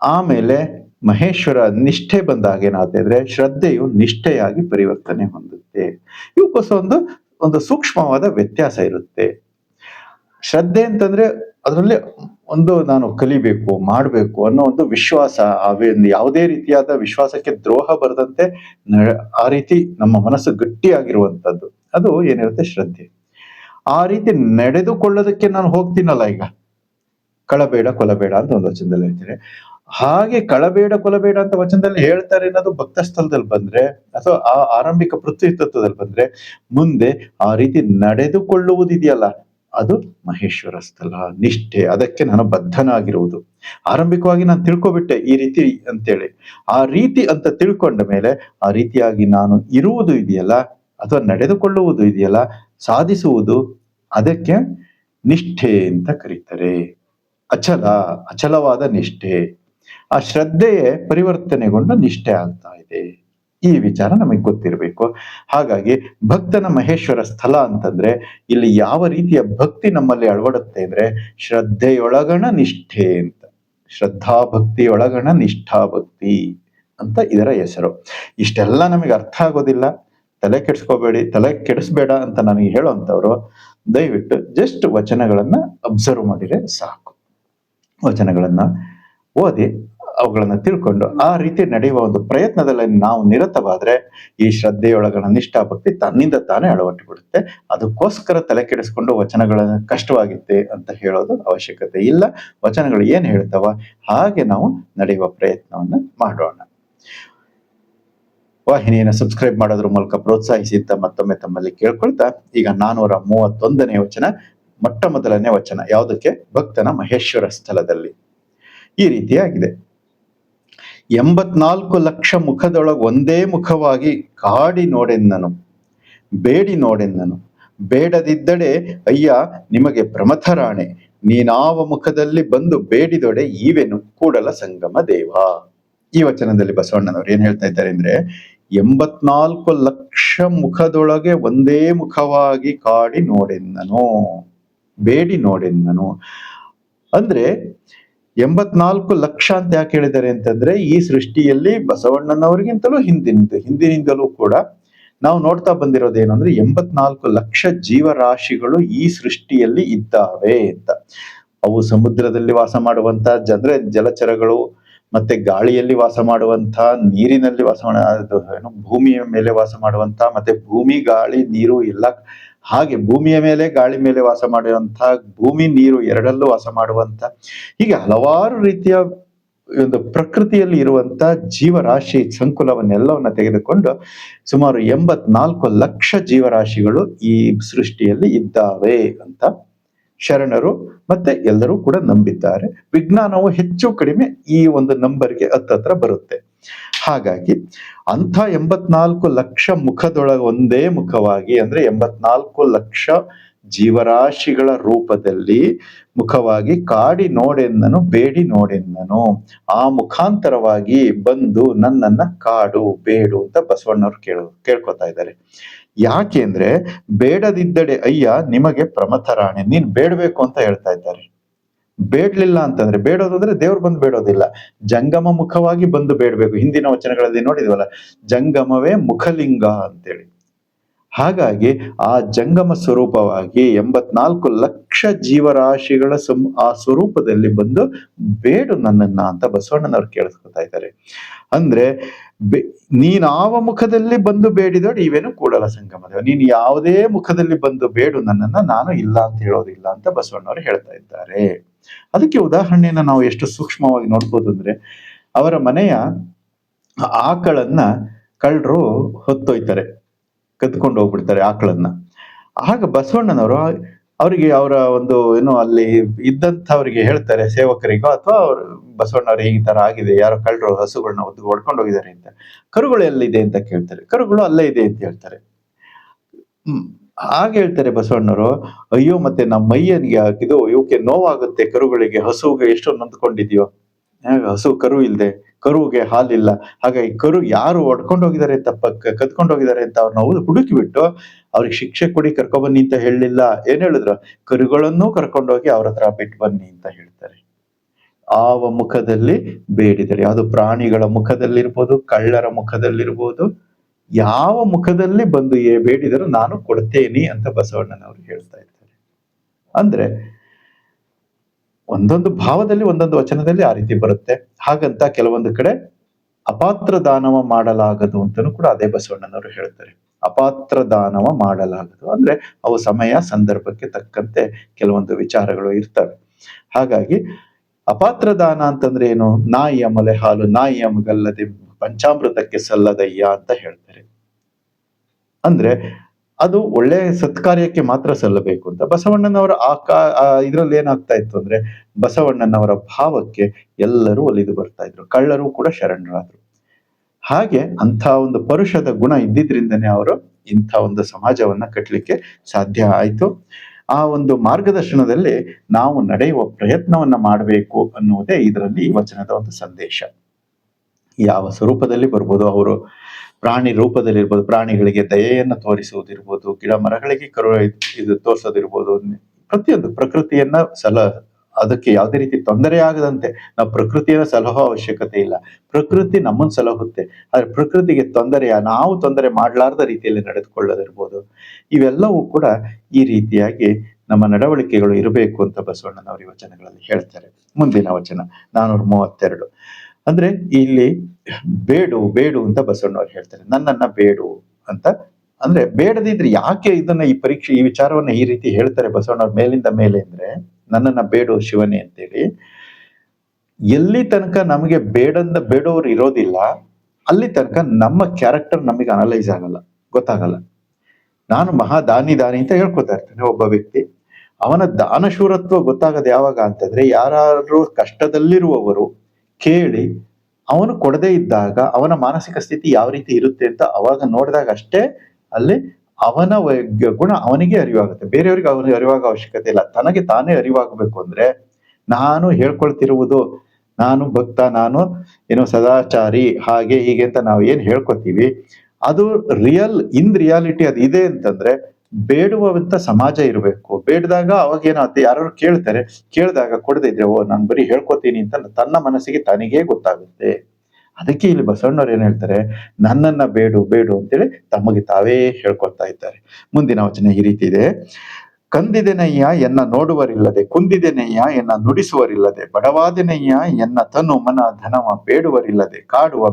ಆಮೇಲೆ ಮಹೇಶ್ವರ ನಿಷ್ಠೆ ಬಂದಾಗ ಏನಾಗುತ್ತೆ ಅಂದ್ರೆ ಶ್ರದ್ಧೆಯು ನಿಷ್ಠೆಯಾಗಿ ಪರಿವರ್ತನೆ ಹೊಂದುತ್ತೆ. ಇವಕ್ಕೋಸ್ಕರ ಒಂದು ಸೂಕ್ಷ್ಮವಾದ ವ್ಯತ್ಯಾಸ ಇರುತ್ತೆ. ಶ್ರದ್ಧೆ ಅಂತಂದ್ರೆ ಅದರಲ್ಲಿ ನಾನು ಕಲಿಬೇಕು ಮಾಡಬೇಕು ಅನ್ನೋ ಒಂದು ವಿಶ್ವಾಸ, ಯಾವುದೇ ರೀತಿಯಾದ ವಿಶ್ವಾಸಕ್ಕೆ ದ್ರೋಹ ಬರದಂತೆ ಆ ರೀತಿ ನಮ್ಮ ಮನಸ್ಸು ಗಟ್ಟಿಯಾಗಿರುವಂತದ್ದು, ಅದು ಏನಿರುತ್ತೆ ಶ್ರದ್ಧೆ. ಆ ರೀತಿ ನಡೆದುಕೊಳ್ಳೋದಕ್ಕೆ ನಾನು ಹೋಗ್ತೀನಲ್ಲ, ಈಗ ಕಳಬೇಡ ಕೊಲಬೇಡ ಅಂತ ಒಂದು ವಚನದಲ್ಲಿ ಹೇಳ್ತಾರೆ. ಹಾಗೆ ಕಳಬೇಡ ಕೊಲಬೇಡ ಅಂತ ವಚನದಲ್ಲಿ ಹೇಳ್ತಾರೆ ಅನ್ನೋದು ಭಕ್ತ ಸ್ಥಳದಲ್ಲಿ ಬಂದ್ರೆ ಅಥವಾ ಆ ಆರಂಭಿಕ ಪೃಥ್ವಿ ತತ್ವದಲ್ಲಿ ಬಂದ್ರೆ, ಮುಂದೆ ಆ ರೀತಿ ನಡೆದುಕೊಳ್ಳುವುದಿದೆಯಲ್ಲ ಅದು ಮಹೇಶ್ವರ ಸ್ಥಳ, ನಿಷ್ಠೆ. ಅದಕ್ಕೆ ನಾನು ಬದ್ಧನಾಗಿರುವುದು. ಆರಂಭಿಕವಾಗಿ ನಾನು ತಿಳ್ಕೊಬಿಟ್ಟೆ ಈ ರೀತಿ ಅಂತೇಳಿ, ಆ ರೀತಿ ಅಂತ ತಿಳ್ಕೊಂಡ ಮೇಲೆ ಆ ರೀತಿಯಾಗಿ ನಾನು ಇರುವುದು ಇದೆಯಲ್ಲ ಅಥವಾ ನಡೆದುಕೊಳ್ಳುವುದು ಇದೆಯಲ್ಲ, ಸಾಧಿಸುವುದು, ಅದಕ್ಕೆ ನಿಷ್ಠೆ ಅಂತ ಕರೀತಾರೆ. ಅಚಲವಾದ ನಿಷ್ಠೆ. ಆ ಶ್ರದ್ಧೆಯೇ ಪರಿವರ್ತನೆಗೊಂಡು ನಿಷ್ಠೆ ಆಗ್ತಾ ಇದೆ. ಈ ವಿಚಾರ ನಮಗೆ ಗೊತ್ತಿರಬೇಕು. ಹಾಗಾಗಿ ಭಕ್ತನ ಮಹೇಶ್ವರ ಸ್ಥಳ ಅಂತಂದ್ರೆ ಇಲ್ಲಿ ಯಾವ ರೀತಿಯ ಭಕ್ತಿ ನಮ್ಮಲ್ಲಿ ಅಳವಡುತ್ತೆ ಅಂದ್ರೆ ಶ್ರದ್ಧೆಯೊಳಗಣ ನಿಷ್ಠೆ ಅಂತ, ಶ್ರದ್ಧಾಭಕ್ತಿಯೊಳಗಣ ನಿಷ್ಠಾಭಕ್ತಿ ಅಂತ ಇದರ ಹೆಸರು. ಇಷ್ಟೆಲ್ಲ ನಮಗೆ ಅರ್ಥ ಆಗೋದಿಲ್ಲ, ತಲೆ ಕೆಡಿಸ್ಬೇಡ ಅಂತ ನನಗೆ ಹೇಳುವಂತವ್ರು ದಯವಿಟ್ಟು ಜಸ್ಟ್ ವಚನಗಳನ್ನ ಅಬ್ಸರ್ವ್ ಮಾಡಿದ್ರೆ ಸಾಕು. ವಚನಗಳನ್ನ ಓದಿ ಅವುಗಳನ್ನ ತಿಳ್ಕೊಂಡು ಆ ರೀತಿ ನಡೆಯುವ ಒಂದು ಪ್ರಯತ್ನದಲ್ಲಿ ನಾವು ನಿರತವಾದ್ರೆ ಈ ಶ್ರದ್ಧೆಯೊಳಗಣ ನಿಷ್ಠಾಭಕ್ತಿ ತನ್ನಿಂದ ತಾನೇ ಅಳವಟ್ಟುಬಿಡುತ್ತೆ. ಅದಕ್ಕೋಸ್ಕರ ತಲೆ ಕೆಡಿಸ್ಕೊಂಡು ವಚನಗಳ ಕಷ್ಟವಾಗಿತ್ತೆ ಅಂತ ಹೇಳೋದು ಅವಶ್ಯಕತೆ ಇಲ್ಲ. ವಚನಗಳು ಏನ್ ಹೇಳ್ತಾವ ಹಾಗೆ ನಾವು ನಡೆಯುವ ಪ್ರಯತ್ನವನ್ನ ಮಾಡೋಣ. ವಾಹಿನಿಯನ್ನು ಸಬ್ಸ್ಕ್ರೈಬ್ ಮಾಡೋದ್ರ ಮೂಲಕ ಪ್ರೋತ್ಸಾಹಿಸಿ ಅಂತ ಮತ್ತೊಮ್ಮೆ ತಮ್ಮಲ್ಲಿ ಕೇಳ್ಕೊಳ್ತಾ, ಈಗ 431ನೇ ವಚನ, ಮೊಟ್ಟ ಮೊದಲನೇ ವಚನ ಯಾವುದಕ್ಕೆ? ಭಕ್ತನ ಮಹೇಶ್ವರ ಸ್ಥಳದಲ್ಲಿ ಈ ರೀತಿಯಾಗಿದೆ. 84 ಲಕ್ಷ ಮುಖದೊಳಗೆ ಒಂದೇ ಮುಖವಾಗಿ ಕಾಡಿ ನೋಡೆನ್ನನು, ಬೇಡಿ ನೋಡೆನ್ನನು. ಬೇಡದಿದ್ದಡೆ ಅಯ್ಯ ನಿಮಗೆ ಪ್ರಮಥರಾಣೆ, ನೀನಾವ ಮುಖದಲ್ಲಿ ಬಂದು ಬೇಡಿದೊಡೆ ಈವೆನು ಕೂಡಲ ಸಂಗಮ ದೇವ. ಈ ವಚನದಲ್ಲಿ ಬಸವಣ್ಣನವರು ಏನ್ ಹೇಳ್ತಾ ಇದ್ದಾರೆ ಅಂದ್ರೆ 84 ಲಕ್ಷ ಮುಖದೊಳಗೆ ಒಂದೇ ಮುಖವಾಗಿ ಕಾಡಿ ನೋಡೆನ್ನನು, ಬೇಡಿ ನೋಡೆನ್ನನು. ಅಂದ್ರೆ 84 ಲಕ್ಷ ಅಂತ ಯಾಕೆ ಹೇಳಿದ್ದಾರೆ ಅಂತಂದ್ರೆ ಈ ಸೃಷ್ಟಿಯಲ್ಲಿ ಬಸವಣ್ಣನವರಿಗಿಂತಲೂ ಹಿಂದಿನಿಂದಲೂ ಕೂಡ ನಾವು ನೋಡ್ತಾ ಬಂದಿರೋದೇನು ಅಂದ್ರೆ 84 ಲಕ್ಷ ಜೀವರಾಶಿಗಳು ಈ ಸೃಷ್ಟಿಯಲ್ಲಿ ಇದ್ದಾವೆ ಅಂತ. ಅವು ಸಮುದ್ರದಲ್ಲಿ ವಾಸ ಮಾಡುವಂತ ಜಲಚರಗಳು, ಮತ್ತೆ ಗಾಳಿಯಲ್ಲಿ ವಾಸ ಮಾಡುವಂತ, ನೀರಿನಲ್ಲಿ ಭೂಮಿಯ ಮೇಲೆ ವಾಸ ಮಾಡುವಂತ, ಮತ್ತೆ ಭೂಮಿ ಗಾಳಿ ನೀರು ಎಲ್ಲ, ಹಾಗೆ ಭೂಮಿಯ ಮೇಲೆ ಗಾಳಿ ಮೇಲೆ ವಾಸ ಮಾಡುವಂತ, ಭೂಮಿ ನೀರು ಎರಡಲ್ಲೂ ವಾಸ ಮಾಡುವಂತ, ಹೀಗೆ ಹಲವಾರು ರೀತಿಯ ಒಂದು ಪ್ರಕೃತಿಯಲ್ಲಿ ಇರುವಂತ ಜೀವರಾಶಿ ಸಂಕುಲವನ್ನೆಲ್ಲವನ್ನ ತೆಗೆದುಕೊಂಡು ಸುಮಾರು 84 ಲಕ್ಷ ಜೀವರಾಶಿಗಳು ಈ ಸೃಷ್ಟಿಯಲ್ಲಿ ಇದ್ದಾವೆ ಅಂತ ಶರಣರು ಮತ್ತೆ ಎಲ್ಲರೂ ಕೂಡ ನಂಬಿದ್ದಾರೆ. ವಿಜ್ಞಾನವು ಹೆಚ್ಚು ಕಡಿಮೆ ಈ ಒಂದು ನಂಬರ್ಗೆ ಹತ್ತತ್ರ ಬರುತ್ತೆ. ಹಾಗಾಗಿ ಅಂಥ 84 ಲಕ್ಷ ಮುಖದೊಳಗೆ ಒಂದೇ ಮುಖವಾಗಿ ಅಂದ್ರೆ 84 ಲಕ್ಷ ಜೀವರಾಶಿಗಳ ರೂಪದಲ್ಲಿ ಮುಖವಾಗಿ ಕಾಡಿ ನೋಡೆನ್ನನು, ಬೇಡಿ ನೋಡೆನ್ನನು. ಆ ಮುಖಾಂತರವಾಗಿ ಬಂದು ನನ್ನನ್ನ ಕಾಡು, ಬೇಡು ಅಂತ ಬಸವಣ್ಣವ್ರು ಕೇಳ್ಕೊತಾ ಇದ್ದಾರೆ. ಯಾಕೆ ಅಂದ್ರೆ ಬೇಡದಿದ್ದಡೆ ಅಯ್ಯ ನಿಮಗೆ ಪ್ರಮಥರಾಣೆ, ನೀನ್ ಬೇಡ್ಬೇಕು ಅಂತ ಹೇಳ್ತಾ ಇದ್ದಾರೆ. ಬೇಡ್ಲಿಲ್ಲ ಅಂತಂದ್ರೆ, ಬೇಡೋದಂದ್ರೆ ದೇವ್ರು ಬಂದು ಬೇಡೋದಿಲ್ಲ, ಜಂಗಮ ಮುಖವಾಗಿ ಬಂದು ಬೇಡ್ಬೇಕು. ಹಿಂದಿನ ವಚನಗಳಲ್ಲಿ ನೋಡಿದ್ವಲ್ಲ, ಜಂಗಮವೇ ಮುಖಲಿಂಗ ಅಂತೇಳಿ. ಹಾಗಾಗಿ ಆ ಜಂಗಮ ಸ್ವರೂಪವಾಗಿ 84 ಲಕ್ಷ ಜೀವರಾಶಿಗಳ ಆ ಸ್ವರೂಪದಲ್ಲಿ ಬಂದು ಬೇಡು ನನ್ನನ್ನ ಅಂತ ಬಸವಣ್ಣನವ್ರು ಕೇಳಿಸ್ಕೊತಾ ಇದ್ದಾರೆ. ಅಂದ್ರೆ ನೀನಾವ ಮುಖದಲ್ಲಿ ಬಂದು ಬೇಡಿದೋಡು ಇವೇನು ಕೂಡಲ ಸಂಗಮದೇವ, ನೀನು ಯಾವುದೇ ಮುಖದಲ್ಲಿ ಬಂದು ಬೇಡು ನನ್ನನ್ನ, ನಾನು ಇಲ್ಲ ಅಂತ ಹೇಳೋದಿಲ್ಲ ಅಂತ ಬಸವಣ್ಣವರು ಹೇಳ್ತಾ ಇದ್ದಾರೆ. ಅದಕ್ಕೆ ಉದಾಹರಣೆಯನ್ನ ನಾವು ಎಷ್ಟು ಸೂಕ್ಷ್ಮವಾಗಿ ನೋಡ್ಬೋದು ಅಂದ್ರೆ, ಅವರ ಮನೆಯ ಆಕಳನ್ನ ಕಳ್ಳರು ಹೊತ್ತೊಯ್ತಾರೆ, ಕದ್ಕೊಂಡು ಹೋಗ್ಬಿಡ್ತಾರೆ ಆಕಳನ್ನ. ಆಗ ಬಸವಣ್ಣನವರು ಅವರಿಗೆ ಅವರ ಒಂದು ಏನು ಅಲ್ಲಿ ಇದ್ದಂಥವ್ರಿಗೆ ಹೇಳ್ತಾರೆ ಸೇವಕರಿಗೋ ಅಥವಾ ಅವ್ರು ಬಸವಣ್ಣವ್ರಿಗೆ ಈ ತರ ಆಗಿದೆ, ಯಾರೋ ಕಳ್ಳರು ಹಸುಗಳನ್ನ ಹೊಡ್ಕೊಂಡು ಹೋಗಿದ್ದಾರೆ ಅಂತ. ಕರುಗಳು ಎಲ್ಲಿದೆ ಅಂತ ಕೇಳ್ತಾರೆ. ಕರುಗಳು ಅಲ್ಲೇ ಇದೆ ಅಂತ ಹೇಳ್ತಾರೆ. ಹ್ಮ್. ಹಾಗೆ ಹೇಳ್ತಾರೆ ಬಸವಣ್ಣರು, ಅಯ್ಯೋ ಮತ್ತೆ ನಮ್ಮ ಮೈಯನಿಗೆ ಇದು ಇವಕ್ಕೆ ನೋವಾಗುತ್ತೆ ಕರುಗಳಿಗೆ, ಹಸುಗೆ ಎಷ್ಟು ನೊಂದ್ಕೊಂಡಿದ್ಯೋ. ಹಸು ಕರು ಇಲ್ದೆ, ಕರುಗೆ ಹಾಲಿಲ್ಲ. ಹಾಗಾಗಿ ಕರು ಯಾರು ಹೊಡ್ಕೊಂಡು ಹೋಗಿದ್ದಾರೆ ಕದ್ಕೊಂಡು ಹೋಗಿದ್ದಾರೆ ಅಂತ ಅವ್ರನ್ನ ಹುಡುಕಿ ಬಿಟ್ಟು ಅವ್ರಿಗೆ ಶಿಕ್ಷೆ ಕೊಡಿ ಕರ್ಕೊಬನ್ನಿ ಅಂತ ಹೇಳಲಿಲ್ಲ. ಏನ್ ಹೇಳಿದ್ರು? ಕರುಗಳನ್ನೂ ಕರ್ಕೊಂಡೋಗಿ ಅವ್ರ ಹತ್ರ ಬಿಟ್ಟು ಬನ್ನಿ ಅಂತ ಹೇಳ್ತಾರೆ. ಆವ ಮುಖದಲ್ಲಿ ಬೇಡಿದರೆ, ಅದು ಪ್ರಾಣಿಗಳ ಮುಖದಲ್ಲಿರ್ಬೋದು, ಕಳ್ಳರ ಮುಖದಲ್ಲಿರ್ಬೋದು, ಯಾವ ಮುಖದಲ್ಲಿ ಬಂದು ಬೇಡಿದರೂ ನಾನು ಕೊಡ್ತೇನೆ ಅಂತ ಬಸವಣ್ಣನವರು ಹೇಳ್ತಾ ಇದ್ದಾರೆ. ಅಂದ್ರೆ ಒಂದೊಂದು ಭಾವದಲ್ಲಿ ಒಂದೊಂದು ವಚನದಲ್ಲಿ ಆ ರೀತಿ ಬರುತ್ತೆ. ಹಾಗಂತ ಕೆಲವೊಂದು ಕಡೆ ಅಪಾತ್ರ ದಾನವ ಮಾಡಲಾಗದು ಅಂತನೂ ಕೂಡ ಅದೇ ಬಸವಣ್ಣನವರು ಹೇಳ್ತಾರೆ. ಅಪಾತ್ರ ದಾನವ ಮಾಡಲಾಗದು ಅಂದ್ರೆ ಅವು ಸಮಯ ಸಂದರ್ಭಕ್ಕೆ ತಕ್ಕಂತೆ ಕೆಲವೊಂದು ವಿಚಾರಗಳು ಇರ್ತವೆ. ಹಾಗಾಗಿ ಅಪಾತ್ರ ದಾನ ಅಂತಂದ್ರೆ ಏನು? ನಾಯಿಯ ಮೊಲೆ ಹಾಲು ನಾಯಿಯ ಮಗಲ್ಲದೆ ಪಂಚಾಮೃತಕ್ಕೆ ಸಲ್ಲದಯ್ಯ ಅಂತ ಹೇಳ್ತಾರೆ. ಅಂದ್ರೆ ಅದು ಒಳ್ಳೆ ಸತ್ಕಾರ್ಯಕ್ಕೆ ಮಾತ್ರ ಸಲ್ಲಬೇಕು ಅಂತ. ಬಸವಣ್ಣನವರ ಇದ್ರಲ್ಲಿ ಏನಾಗ್ತಾ ಇತ್ತು ಅಂದ್ರೆ ಬಸವಣ್ಣನವರ ಭಾವಕ್ಕೆ ಎಲ್ಲರೂ ಒಲಿದು ಬರ್ತಾ ಇದ್ರು. ಕಳ್ಳರು ಕೂಡ ಶರಣರಾದ್ರು. ಹಾಗೆ ಅಂಥ ಒಂದು ಪರುಷದ ಗುಣ ಇದ್ದಿದ್ರಿಂದನೇ ಅವರು ಇಂಥ ಒಂದು ಸಮಾಜವನ್ನ ಕಟ್ಟಲಿಕ್ಕೆ ಸಾಧ್ಯ ಆಯ್ತು. ಆ ಒಂದು ಮಾರ್ಗದರ್ಶನದಲ್ಲಿ ನಾವು ನಡೆಯುವ ಪ್ರಯತ್ನವನ್ನ ಮಾಡಬೇಕು ಅನ್ನುವುದೇ ಇದರಲ್ಲಿ ಈ ವಚನದ ಒಂದು ಸಂದೇಶ. ಯಾವ ಸ್ವರೂಪದಲ್ಲಿ ಬರ್ಬೋದು, ಅವರು ಪ್ರಾಣಿ ರೂಪದಲ್ಲಿರ್ಬೋದು, ಪ್ರಾಣಿಗಳಿಗೆ ದಯೆಯನ್ನ ತೋರಿಸುವುದಿರ್ಬೋದು, ಗಿಡ ಮರಗಳಿಗೆ ಇದು ತೋರಿಸೋದಿರ್ಬೋದು, ಪ್ರತಿಯೊಂದು ಪ್ರಕೃತಿಯನ್ನ ಅದಕ್ಕೆ ಯಾವುದೇ ರೀತಿ ತೊಂದರೆ ಆಗದಂತೆ ನಾವು ಪ್ರಕೃತಿಯನ್ನ ಸಲಹೋ ಅವಶ್ಯಕತೆ ಇಲ್ಲ. ಪ್ರಕೃತಿ ನಮ್ಮನ್ನು ಸಲಹುತ್ತೆ. ಆದ್ರೆ ಪ್ರಕೃತಿಗೆ ನಾವು ತೊಂದರೆ ಮಾಡಲಾರ್ದ ರೀತಿಯಲ್ಲಿ ನಡೆದುಕೊಳ್ಳೋದಿರ್ಬೋದು, ಇವೆಲ್ಲವೂ ಕೂಡ ಈ ರೀತಿಯಾಗಿ ನಮ್ಮ ನಡವಳಿಕೆಗಳು ಇರಬೇಕು ಅಂತ ಬಸವಣ್ಣನವರ ವಚನಗಳಲ್ಲಿ ಹೇಳ್ತಾರೆ. ಮುಂದಿನ ವಚನ 432. ಅಂದ್ರೆ ಇಲ್ಲಿ ಬೇಡು ಅಂತ ಬಸವಣ್ಣವ್ರು ಹೇಳ್ತಾರೆ. ನನ್ನನ್ನ ಬೇಡು ಅಂತ. ಅಂದ್ರೆ ಬೇಡದಿದ್ರೆ ಯಾಕೆ ಇದನ್ನ ಈ ವಿಚಾರವನ್ನ ಈ ರೀತಿ ಹೇಳ್ತಾರೆ ಬಸವಣ್ಣವ್ರ ಮೇಲಿಂದ ಮೇಲೆ ಅಂದ್ರೆ, ನನ್ನನ್ನ ಬೇಡು ಶಿವನೇ ಅಂತೇಳಿ. ಎಲ್ಲಿ ತನಕ ನಮಗೆ ಬೇಡೋರು ಇರೋದಿಲ್ಲ, ಅಲ್ಲಿ ತನಕ ನಮ್ಮ ಕ್ಯಾರೆಕ್ಟರ್ ನಮಗೆ ಅನಲೈಸ್ ಆಗಲ್ಲ, ಗೊತ್ತಾಗಲ್ಲ. ನಾನು ದಾನಿ ಅಂತ ಹೇಳ್ಕೊತಾ ಇರ್ತಾನೆ ಒಬ್ಬ ವ್ಯಕ್ತಿ. ಅವನ ದಾನಶೂರತ್ವ ಗೊತ್ತಾಗದು ಯಾವಾಗ ಅಂತಂದ್ರೆ, ಯಾರು ಕಷ್ಟದಲ್ಲಿರುವವರು ಕೇಳಿ ಅವನು ಕೊಡದೇ ಇದ್ದಾಗ ಅವನ ಮಾನಸಿಕ ಸ್ಥಿತಿ ಯಾವ ರೀತಿ ಇರುತ್ತೆ ಅಂತ ಅವಾಗ ನೋಡಿದಾಗ ಅಷ್ಟೇ ಅಲ್ಲಿ ಅವನ ಗುಣ ಅವನಿಗೆ ಅರಿವಾಗುತ್ತೆ. ಬೇರೆಯವ್ರಿಗೆ ಅವನಿಗೆ ಅರಿವಾಗ ಅವಶ್ಯಕತೆ ಇಲ್ಲ. ತನಗೆ ತಾನೇ ಅರಿವಾಗಬೇಕು ಅಂದ್ರೆ, ನಾನು ಹೇಳ್ಕೊಳ್ತಿರುವುದು ನಾನು ಭಕ್ತ, ನಾನು ಏನೋ ಸದಾಚಾರಿ, ಹಾಗೆ ಹೀಗೆ ಅಂತ ನಾವು ಏನ್ ಹೇಳ್ಕೊತೀವಿ ಅದು ಇನ್ ರಿಯಾಲಿಟಿ ಅದು ಇದೆ ಅಂತಂದ್ರೆ ಬೇಡುವಂತ ಸಮಾಜ ಇರಬೇಕು. ಬೇಡದಾಗ ಅವಾಗ ಏನಾಗುತ್ತೆ, ಯಾರು ಕೇಳಿದಾಗ ಕೊಡದೇ ಇದ್ರೆ ನಾನು ಬರೀ ಹೇಳ್ಕೊತೀನಿ ಅಂತ ತನ್ನ ಮನಸ್ಸಿಗೆ ತನಗೇ ಗೊತ್ತಾಗುತ್ತೆ. ಅದಕ್ಕೆ ಇಲ್ಲಿ ಬಸವಣ್ಣವ್ರು ಏನ್ ಹೇಳ್ತಾರೆ, ನನ್ನನ್ನ ಬೇಡು ಅಂತೇಳಿ ತಮಗೆ ತಾವೇ ಹೇಳ್ಕೊಳ್ತಾ ಇದ್ದಾರೆ. ಮುಂದಿನ ವಚನ ಈ ರೀತಿ ಇದೆ. ಕಂದಿದೆನಯ್ಯ ಎನ್ನ ನೋಡುವರಿಲ್ಲದೆ, ಕುಂದಿದೆನಯ್ಯ ಎನ್ನ ನುಡಿಸುವರಿಲ್ಲದೆ, ಬಡವಾದೆನಯ್ಯ ಎನ್ನ ತನು ಮನ ಧನವ ಬೇಡುವರಿಲ್ಲದೆ,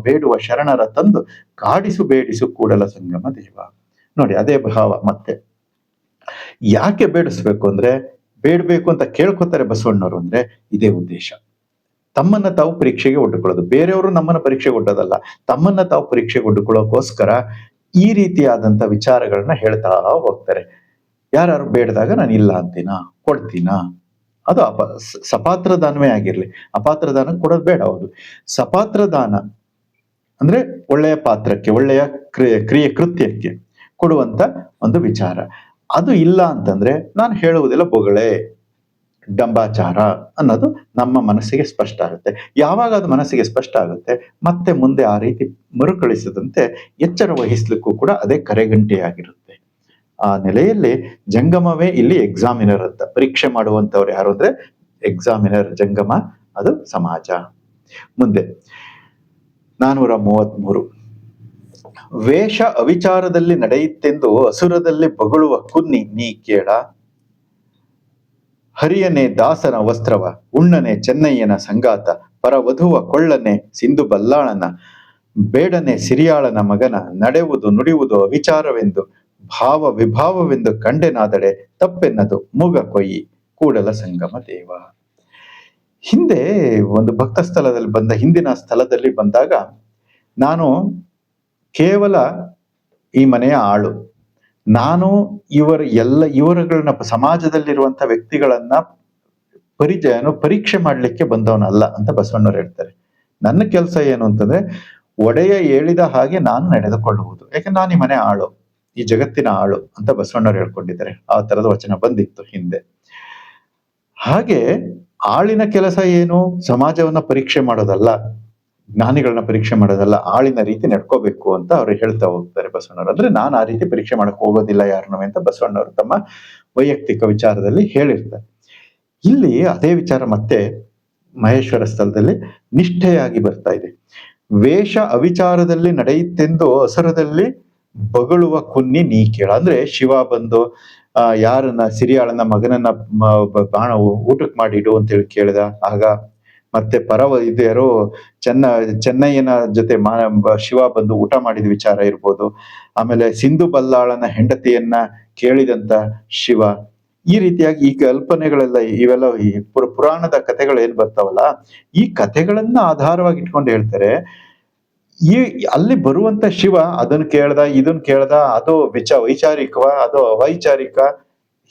ಬೇಡುವ ಶರಣರ ತಂದು ಕಾಡಿಸು ಬೇಡಿಸು ಕೂಡಲ ಸಂಗಮ ದೇವ. ನೋಡಿ ಅದೇ ಭಾವ. ಮತ್ತೆ ಯಾಕೆ ಬೇಡಿಸ್ಬೇಕು ಅಂದ್ರೆ, ಬೇಡ್ಬೇಕು ಅಂತ ಕೇಳ್ಕೊತಾರೆ ಬಸವಣ್ಣವರು ಅಂದ್ರೆ ಇದೇ ಉದ್ದೇಶ. ತಮ್ಮನ್ನ ತಾವು ಪರೀಕ್ಷೆಗೆ ಒಡ್ಡುಕೊಳ್ಳೋದು. ಬೇರೆಯವರು ನಮ್ಮನ್ನ ಪರೀಕ್ಷೆಗೆ ಒಡ್ಡೋದಲ್ಲ, ತಮ್ಮನ್ನ ತಾವು ಪರೀಕ್ಷೆಗೆ ಒಡ್ಡುಕೊಳ್ಳೋಕೋಸ್ಕರ ಈ ರೀತಿಯಾದಂತ ವಿಚಾರಗಳನ್ನ ಹೇಳ್ತಾ ಹೋಗ್ತಾರೆ. ಯಾರು ಬೇಡದಾಗ ನಾನು ಇಲ್ಲ ಅಂತೀನ, ಕೊಡ್ತೀನ? ಅದು ಸಪಾತ್ರ ದಾನವೇ ಆಗಿರ್ಲಿ. ಅಪಾತ್ರ ದಾನ ಕೊಡೋದು ಬೇಡ. ಹೌದು, ಸಪಾತ್ರ ದಾನ ಅಂದ್ರೆ ಒಳ್ಳೆಯ ಪಾತ್ರಕ್ಕೆ, ಒಳ್ಳೆಯ ಕೃತ್ಯಕ್ಕೆ ಕೊಡುವಂತ ಒಂದು ವಿಚಾರ. ಅದು ಇಲ್ಲ ಅಂತಂದ್ರೆ ನಾನು ಹೇಳುವುದಿಲ್ಲ ಬೊಗಳೆ, ಡಂಬಾಚಾರ ಅನ್ನೋದು ನಮ್ಮ ಮನಸ್ಸಿಗೆ ಸ್ಪಷ್ಟ ಆಗುತ್ತೆ. ಯಾವಾಗ ಅದು ಮನಸ್ಸಿಗೆ ಸ್ಪಷ್ಟ ಆಗುತ್ತೆ, ಮತ್ತೆ ಮುಂದೆ ಆ ರೀತಿ ಮರುಕಳಿಸದಂತೆ ಎಚ್ಚರ ವಹಿಸ್ಲಿಕ್ಕೂ ಕೂಡ ಅದೇ ಕರೆಗಂಟೆಯಾಗಿರುತ್ತೆ. ಆ ನೆಲೆಯಲ್ಲಿ ಜಂಗಮವೇ ಇಲ್ಲಿ ಎಕ್ಸಾಮಿನರ್ ಅಂತ. ಪರೀಕ್ಷೆ ಮಾಡುವಂತವ್ರು ಯಾರು ಅಂದ್ರೆ ಎಕ್ಸಾಮಿನರ್, ಜಂಗಮ ಅದು ಸಮಾಜ. ಮುಂದೆ 433. ವೇಷ ಅವಿಚಾರದಲ್ಲಿ ನಡೆಯುತ್ತೆಂದು ಅಸುರದಲ್ಲಿ ಬೊಗಳುವ ಕುನ್ನಿ ನೀ ಕೇಳ, ಹರಿಯನೆ ದಾಸನ ವಸ್ತ್ರವ ಉಣ್ಣನೆ ಚೆನ್ನಯ್ಯನ ಸಂಗಾತ, ಪರವಧುವ ಕೊಳ್ಳನೆ ಸಿಂಧು ಬಲ್ಲಾಳನ, ಬೇಡನೆ ಸಿರಿಯಾಳನ ಮಗನ, ನಡೆಯುವುದು ನುಡಿಯುವುದು ಅವಿಚಾರವೆಂದು ಭಾವ ವಿಭಾವವೆಂದು ಕಂಡೆನಾದಡೆ ತಪ್ಪೆನ್ನದು ಮೂಗ ಕೊಯ್ಯಿ ಕೂಡಲ ಸಂಗಮ ದೇವ. ಹಿಂದೆ ಒಂದು ಭಕ್ತ ಸ್ಥಳದಲ್ಲಿ ಹಿಂದಿನ ಸ್ಥಳದಲ್ಲಿ ಬಂದಾಗ ನಾನು ಕೇವಲ ಈ ಮನೆಯ ಆಳು, ನಾನು ಇವರುಗಳನ್ನ ಸಮಾಜದಲ್ಲಿರುವಂತ ವ್ಯಕ್ತಿಗಳನ್ನ ಪರೀಕ್ಷೆ ಮಾಡ್ಲಿಕ್ಕೆ ಬಂದವನಲ್ಲ ಅಂತ ಬಸವಣ್ಣವ್ರು ಹೇಳ್ತಾರೆ. ನನ್ನ ಕೆಲಸ ಏನು ಅಂತಂದ್ರೆ ಒಡೆಯ ಹೇಳಿದ ಹಾಗೆ ನಾನು ನಡೆದುಕೊಳ್ಳುವುದು. ಯಾಕಂದ್ರೆ ನಾನು ಈ ಮನೆ ಆಳು, ಈ ಜಗತ್ತಿನ ಆಳು ಅಂತ ಬಸವಣ್ಣವ್ರು ಹೇಳ್ಕೊಂಡಿದ್ದಾರೆ. ಆ ತರದ ವಚನ ಬಂದಿತ್ತು ಹಿಂದೆ. ಹಾಗೆ ಆಳಿನ ಕೆಲಸ ಏನು? ಸಮಾಜವನ್ನ ಪರೀಕ್ಷೆ ಮಾಡೋದಲ್ಲ, ಜ್ಞಾನಿಗಳನ್ನ ಪರೀಕ್ಷೆ ಮಾಡೋದಲ್ಲ, ಆಳಿನ ರೀತಿ ನಡ್ಕೋಬೇಕು ಅಂತ ಅವ್ರು ಹೇಳ್ತಾ ಹೋಗ್ತಾರೆ ಬಸವಣ್ಣವ್ರು. ಅಂದ್ರೆ ನಾನು ಆ ರೀತಿ ಪರೀಕ್ಷೆ ಮಾಡಕ್ ಹೋಗೋದಿಲ್ಲ ಯಾರನ್ನೂ ಅಂತ ಬಸವಣ್ಣವರು ತಮ್ಮ ವೈಯಕ್ತಿಕ ವಿಚಾರದಲ್ಲಿ ಹೇಳಿರ್ತಾರೆ. ಇಲ್ಲಿ ಅದೇ ವಿಚಾರ ಮತ್ತೆ ಮಹೇಶ್ವರ ಸ್ಥಳದಲ್ಲಿ ನಿಷ್ಠೆಯಾಗಿ ಬರ್ತಾ ಇದೆ. ವೇಷ ಅವಿಚಾರದಲ್ಲಿ ನಡೆಯುತ್ತೆಂದು ಅಸರದಲ್ಲಿ ಬಗಳುವ ಕುನ್ನಿ ನೀ ಕೇಳ. ಅಂದ್ರೆ ಶಿವ ಬಂದು ಯಾರನ್ನ ಸಿರಿಯಾಳನ ಮಗನನ್ನ ಬಾಣ ಊಟಕ್ಕೆ ಮಾಡಿಡು ಅಂತ ಹೇಳಿ ಕೇಳಿದ. ಆಗ ಮತ್ತೆ ಇದು ಯಾರೋ ಚೆನ್ನಯ್ಯನ ಜೊತೆ ಶಿವ ಬಂದು ಊಟ ಮಾಡಿದ ವಿಚಾರ ಇರ್ಬೋದು. ಆಮೇಲೆ ಸಿಂಧು ಬಲ್ಲಾಳನ ಹೆಂಡತಿಯನ್ನ ಕೇಳಿದಂತ ಶಿವ. ಈ ರೀತಿಯಾಗಿ ಈ ಕಲ್ಪನೆಗಳೆಲ್ಲ ಇವೆಲ್ಲ ಈ ಪುರಾಣದ ಕಥೆಗಳು ಏನ್ ಬರ್ತಾವಲ್ಲ, ಈ ಕಥೆಗಳನ್ನ ಆಧಾರವಾಗಿ ಇಟ್ಕೊಂಡು ಹೇಳ್ತಾರೆ. ಅಲ್ಲಿ ಬರುವಂತ ಶಿವ ಅದನ್ನ ಕೇಳ್ದ, ಇದನ್ ಕೇಳ್ದ, ಅದು ವೈಚಾರಿಕವ, ಅದು ಅವೈಚಾರಿಕ,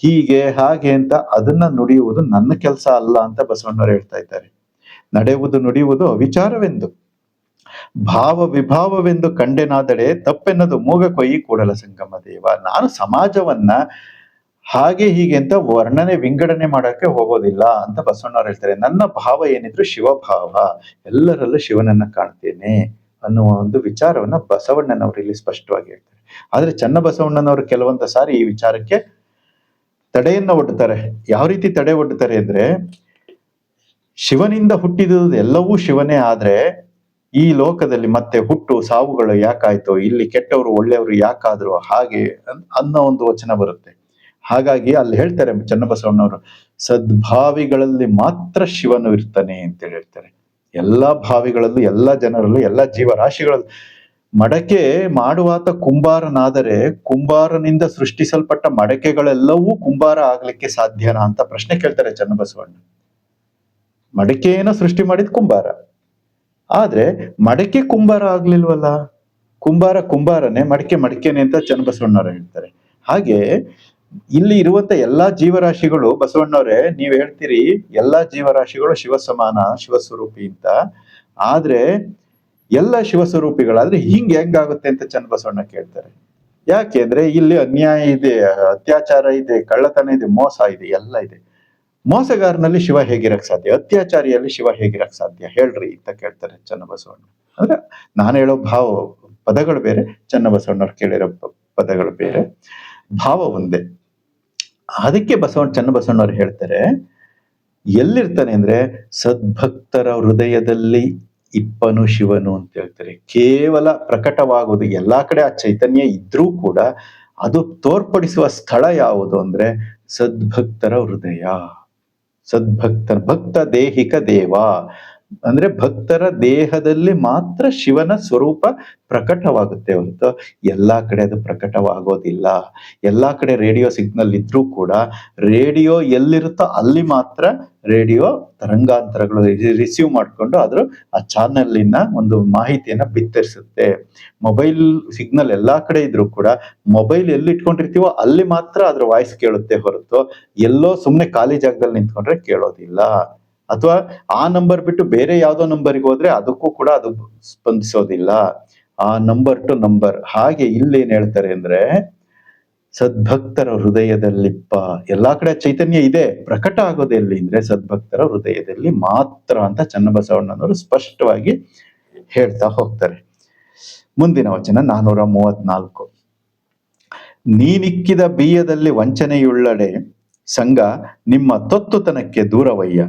ಹೀಗೆ ಹಾಗೆ ಅಂತ ಅದನ್ನ ನುಡಿಯುವುದು ನನ್ನ ಕೆಲಸ ಅಲ್ಲ ಅಂತ ಬಸವಣ್ಣವ್ರು ಹೇಳ್ತಾ ಇದ್ದಾರೆ. ನಡೆಯುವುದು ನುಡಿಯುವುದು ಅವಿಚಾರವೆಂದು ಭಾವ ವಿಭಾವವೆಂದು ಕಂಡೆನಾದಡೆ ತಪ್ಪೆನ್ನದು ಮೂಗ ಕೊಯ್ಯಿ ಕೂಡಲ ಸಂಗಮ ದೇವ. ನಾನು ಸಮಾಜವನ್ನ ಹಾಗೆ ಹೀಗೆ ಅಂತ ವರ್ಣನೆ ವಿಂಗಡಣೆ ಮಾಡಕ್ಕೆ ಹೋಗೋದಿಲ್ಲ ಅಂತ ಬಸವಣ್ಣವ್ರು ಹೇಳ್ತಾರೆ. ನನ್ನ ಭಾವ ಏನಿದ್ರು ಶಿವಭಾವ, ಎಲ್ಲರಲ್ಲೂ ಶಿವನನ್ನ ಕಾಣ್ತೇನೆ ಅನ್ನುವ ಒಂದು ವಿಚಾರವನ್ನ ಬಸವಣ್ಣನವರು ಇಲ್ಲಿ ಸ್ಪಷ್ಟವಾಗಿ ಹೇಳ್ತಾರೆ. ಆದ್ರೆ ಚನ್ನಬಸವಣ್ಣನವರು ಕೆಲವೊಂದು ಸಾರಿ ಈ ವಿಚಾರಕ್ಕೆ ತಡೆಯನ್ನ ಒಡ್ಡುತ್ತಾರೆ. ಯಾವ ರೀತಿ ತಡೆ ಒಡ್ಡುತ್ತಾರೆ ಅಂದ್ರೆ, ಶಿವನಿಂದ ಹುಟ್ಟಿದುದು ಎಲ್ಲವೂ ಶಿವನೇ, ಆದ್ರೆ ಈ ಲೋಕದಲ್ಲಿ ಮತ್ತೆ ಹುಟ್ಟು ಸಾವುಗಳು ಯಾಕಾಯ್ತು, ಇಲ್ಲಿ ಕೆಟ್ಟವರು ಒಳ್ಳೆಯವರು ಯಾಕಾದ್ರು ಹಾಗೆ ಅನ್ನೋ ಒಂದು ವಚನ ಬರುತ್ತೆ. ಹಾಗಾಗಿ ಅಲ್ಲಿ ಹೇಳ್ತಾರೆ ಚನ್ನಬಸವಣ್ಣವರು, ಸದ್ಭಾವಿಗಳಲ್ಲಿ ಮಾತ್ರ ಶಿವನು ಇರ್ತಾನೆ ಅಂತ ಹೇಳ್ತಾರೆ. ಎಲ್ಲಾ ಭಾವಿಗಳಲ್ಲೂ, ಎಲ್ಲಾ ಜನರಲ್ಲೂ, ಎಲ್ಲಾ ಜೀವರಾಶಿಗಳಲ್ಲೂ. ಮಡಕೆ ಮಾಡುವಾತ ಕುಂಬಾರನಾದರೆ ಕುಂಬಾರನಿಂದ ಸೃಷ್ಟಿಸಲ್ಪಟ್ಟ ಮಡಕೆಗಳೆಲ್ಲವೂ ಕುಂಬಾರ ಆಗ್ಲಿಕ್ಕೆ ಸಾಧ್ಯನಾ ಅಂತ ಪ್ರಶ್ನೆ ಕೇಳ್ತಾರೆ ಚನ್ನಬಸವಣ್ಣ. ಮಡಕೆಯನ್ನ ಸೃಷ್ಟಿ ಮಾಡಿದ ಕುಂಬಾರ, ಆದ್ರೆ ಮಡಕೆ ಕುಂಬಾರ ಆಗ್ಲಿಲ್ವಲ್ಲ. ಕುಂಬಾರನೇ, ಮಡಕೆನೆ ಅಂತ ಚನ್ನಬಸವಣ್ಣವ್ರು ಹೇಳ್ತಾರೆ. ಹಾಗೆ ಇಲ್ಲಿ ಇರುವಂತ ಎಲ್ಲಾ ಜೀವರಾಶಿಗಳು, ಬಸವಣ್ಣವ್ರೆ ನೀವ್ ಹೇಳ್ತೀರಿ ಎಲ್ಲಾ ಜೀವರಾಶಿಗಳು ಶಿವ ಸಮಾನ, ಶಿವಸ್ವರೂಪಿ ಅಂತ. ಆದ್ರೆ ಎಲ್ಲ ಶಿವಸ್ವರೂಪಿಗಳಾದ್ರೆ ಹೆಂಗಾಗುತ್ತೆ ಅಂತ ಚನ್ನಬಸವಣ್ಣ ಕೇಳ್ತಾರೆ. ಯಾಕೆ ಅಂದ್ರೆ ಇಲ್ಲಿ ಅನ್ಯಾಯ ಇದೆ, ಅತ್ಯಾಚಾರ ಇದೆ, ಕಳ್ಳತನ ಇದೆ, ಮೋಸ ಇದೆ, ಎಲ್ಲ ಇದೆ. ಮೋಸಗಾರನಲ್ಲಿ ಶಿವ ಹೇಗಿರಕ್ ಸಾಧ್ಯ? ಅತ್ಯಾಚಾರಿಯಲ್ಲಿ ಶಿವ ಹೇಗಿರಕ್ ಸಾಧ್ಯ ಹೇಳ್ರಿ ಅಂತ ಕೇಳ್ತಾರೆ ಚನ್ನಬಸವಣ್ಣ. ಅಂದ್ರೆ ನಾನು ಹೇಳೋ ಪದಗಳು ಬೇರೆ, ಚನ್ನಬಸವಣ್ಣವ್ರು ಕೇಳಿರೋ ಪದಗಳು ಬೇರೆ, ಭಾವ ಒಂದೇ. ಅದಕ್ಕೆ ಚನ್ನಬಸವಣ್ಣವ್ರು ಹೇಳ್ತಾರೆ, ಎಲ್ಲಿರ್ತಾನೆ ಅಂದ್ರೆ ಸದ್ಭಕ್ತರ ಹೃದಯದಲ್ಲಿ ಇಪ್ಪನು ಶಿವನು ಅಂತ ಹೇಳ್ತಾರೆ. ಕೇವಲ ಪ್ರಕಟವಾಗುವುದು ಎಲ್ಲಾ ಕಡೆ ಆ ಚೈತನ್ಯ ಇದ್ರೂ ಕೂಡ ಅದು ತೋರ್ಪಡಿಸುವ ಸ್ಥಳ ಯಾವುದು ಅಂದ್ರೆ ಸದ್ಭಕ್ತರ ಹೃದಯ. ಭಕ್ತ ದೇಹಿಕ ದೇವ ಅಂದ್ರೆ ಭಕ್ತರ ದೇಹದಲ್ಲಿ ಮಾತ್ರ ಶಿವನ ಸ್ವರೂಪ ಪ್ರಕಟವಾಗುತ್ತೆ ಹೊರತು ಎಲ್ಲಾ ಕಡೆ ಅದು ಪ್ರಕಟವಾಗೋದಿಲ್ಲ. ಎಲ್ಲಾ ಕಡೆ ರೇಡಿಯೋ ಸಿಗ್ನಲ್ ಇದ್ರೂ ಕೂಡ ರೇಡಿಯೋ ಎಲ್ಲಿರುತ್ತೋ ಅಲ್ಲಿ ಮಾತ್ರ ರೇಡಿಯೋ ತರಂಗಾಂತರಗಳು ರಿಸೀವ್ ಮಾಡ್ಕೊಂಡು ಅದ್ರ ಆ ಚಾನಲ್ಲಿನ ಒಂದು ಮಾಹಿತಿಯನ್ನ ಬಿತ್ತರಿಸುತ್ತೆ. ಮೊಬೈಲ್ ಸಿಗ್ನಲ್ ಎಲ್ಲಾ ಕಡೆ ಇದ್ರೂ ಕೂಡ ಮೊಬೈಲ್ ಎಲ್ಲಿ ಇಟ್ಕೊಂಡಿರ್ತೀವೋ ಅಲ್ಲಿ ಮಾತ್ರ ಅದ್ರ ವಾಯ್ಸ್ ಕೇಳುತ್ತೆ ಹೊರತು ಎಲ್ಲೋ ಸುಮ್ನೆ ಖಾಲಿ ಜಾಗದಲ್ಲಿ ನಿಂತ್ಕೊಂಡ್ರೆ ಕೇಳೋದಿಲ್ಲ. ಅಥವಾ ಆ ನಂಬರ್ ಬಿಟ್ಟು ಬೇರೆ ಯಾವ್ದೋ ನಂಬರ್ಗೆ ಹೋದ್ರೆ ಅದಕ್ಕೂ ಕೂಡ ಅದು ಸ್ಪಂದಿಸೋದಿಲ್ಲ. ಆ ನಂಬರ್ ಟು ನಂಬರ್. ಹಾಗೆ ಇಲ್ಲಿ ಏನ್ ಹೇಳ್ತಾರೆ ಅಂದ್ರೆ ಸದ್ಭಕ್ತರ ಹೃದಯದಲ್ಲಿಪ್ಪ. ಎಲ್ಲಾ ಕಡೆ ಚೈತನ್ಯ ಇದೆ, ಪ್ರಕಟ ಆಗೋದು ಎಲ್ಲಿ ಅಂದ್ರೆ ಸದ್ಭಕ್ತರ ಹೃದಯದಲ್ಲಿ ಮಾತ್ರ ಅಂತ ಚನ್ನಬಸವಣ್ಣನವರು ಸ್ಪಷ್ಟವಾಗಿ ಹೇಳ್ತಾ ಹೋಗ್ತಾರೆ. ಮುಂದಿನ ವಚನ 434. ನೀನಿಕ್ಕಿದ ಬೀಯದಲ್ಲಿ ವಂಚನೆಯುಳ್ಳಡೆ ಸಂಘ ನಿಮ್ಮ ತೊತ್ತುತನಕ್ಕೆ ದೂರವಯ್ಯ.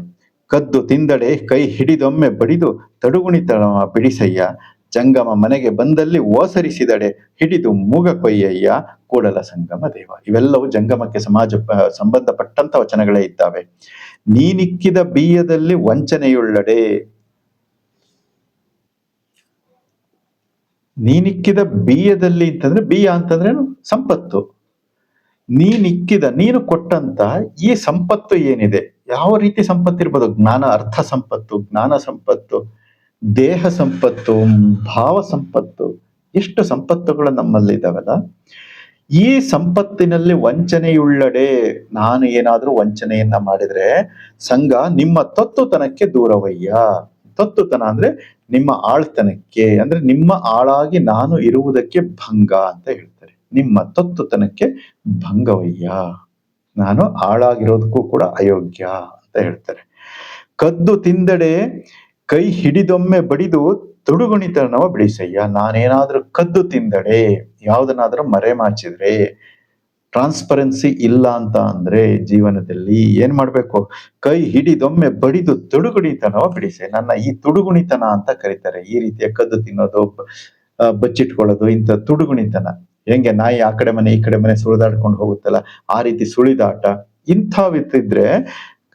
ಕದ್ದು ತಿಂದಡೆ ಕೈ ಹಿಡಿದೊಮ್ಮೆ ಬಡಿದು ತಡುಗುಣಿತನ ಬಿಡಿಸಯ್ಯ. ಜಂಗಮ ಮನೆಗೆ ಬಂದಲ್ಲಿ ಓಸರಿಸಿದಡೆ ಹಿಡಿದು ಮೂಗ ಕೊಯ್ಯಯ್ಯ ಕೂಡಲ ಸಂಗಮ ದೇವ. ಇವೆಲ್ಲವೂ ಜಂಗಮಕ್ಕೆ ಸಂಬಂಧಪಟ್ಟಂತ ವಚನಗಳೇ ಇದ್ದಾವೆ. ನೀನಿಕ್ಕಿದ ಬೀಯದಲ್ಲಿ ವಂಚನೆಯುಳ್ಳಡೆ. ನೀನಿಕ್ಕಿದ ಬೀಯದಲ್ಲಿ ಅಂತಂದ್ರೆ ಬೀಯ ಅಂತಂದ್ರೆ ಸಂಪತ್ತು. ನೀನು ಕೊಟ್ಟಂತ ಈ ಸಂಪತ್ತು ಏನಿದೆ, ಯಾವ ರೀತಿ ಸಂಪತ್ತಿರ್ಬೋದು? ಜ್ಞಾನ, ಅರ್ಥ ಸಂಪತ್ತು, ಜ್ಞಾನ ಸಂಪತ್ತು, ದೇಹ ಸಂಪತ್ತು, ಭಾವ ಸಂಪತ್ತು, ಎಷ್ಟು ಸಂಪತ್ತುಗಳು ನಮ್ಮಲ್ಲಿ ಇದಾವಲ್ಲ. ಈ ಸಂಪತ್ತಿನಲ್ಲಿ ವಂಚನೆಯುಳ್ಳಡೆ, ನಾನು ಏನಾದ್ರೂ ವಂಚನೆಯನ್ನ ಮಾಡಿದ್ರೆ ಸಂಘ ನಿಮ್ಮ ತೊತ್ತುತನಕ್ಕೆ ದೂರವಯ್ಯ. ತೊತ್ತುತನ ಅಂದ್ರೆ ನಿಮ್ಮ ಆಳ್ತನಕ್ಕೆ, ಅಂದ್ರೆ ನಿಮ್ಮ ಆಳಾಗಿ ನಾನು ಇರುವುದಕ್ಕೆ ಭಂಗ ಅಂತ ಹೇಳ್ತಾರೆ. ನಿಮ್ಮ ತೊತ್ತುತನಕ್ಕೆ ಭಂಗವಯ್ಯ, ನಾನು ಆಳಾಗಿರೋದಕ್ಕೂ ಕೂಡ ಅಯೋಗ್ಯ ಅಂತ ಹೇಳ್ತಾರೆ. ಕದ್ದು ತಿಂದಡೆ ಕೈ ಹಿಡಿದೊಮ್ಮೆ ಬಡಿದು ತುಡುಗುಣಿತನವ ಬಿಡಿಸಯ್ಯ. ನಾನೇನಾದ್ರೂ ಕದ್ದು ತಿಂದಡೆ, ಯಾವ್ದನ್ನಾದ್ರೂ ಮರೆಮಾಚಿದ್ರೆ, ಟ್ರಾನ್ಸ್ಪರೆನ್ಸಿ ಇಲ್ಲ ಅಂತ ಅಂದ್ರೆ ಜೀವನದಲ್ಲಿ ಏನ್ ಮಾಡ್ಬೇಕು? ಕೈ ಹಿಡಿದೊಮ್ಮೆ ಬಡಿದು ತುಡುಗುಣಿತನವ ಬಿಡಿಸೆ. ನನ್ನ ಈ ತುಡುಗುಣಿತನ ಅಂತ ಕರೀತಾರೆ. ಈ ರೀತಿಯ ಕದ್ದು ತಿನ್ನೋದು, ಬಚ್ಚಿಟ್ಕೊಳ್ಳೋದು, ಇಂಥ ತುಡುಗುಣಿತನ. ಹೆಂಗೆ ನಾಯಿ ಆ ಕಡೆ ಮನೆ ಈ ಕಡೆ ಮನೆ ಸುಳಿದಾಡ್ಕೊಂಡು ಹೋಗುತ್ತಲ್ಲ, ಆ ರೀತಿ ಸುಳಿದಾಟ ಇಂಥವಿತ್ತಿದ್ರೆ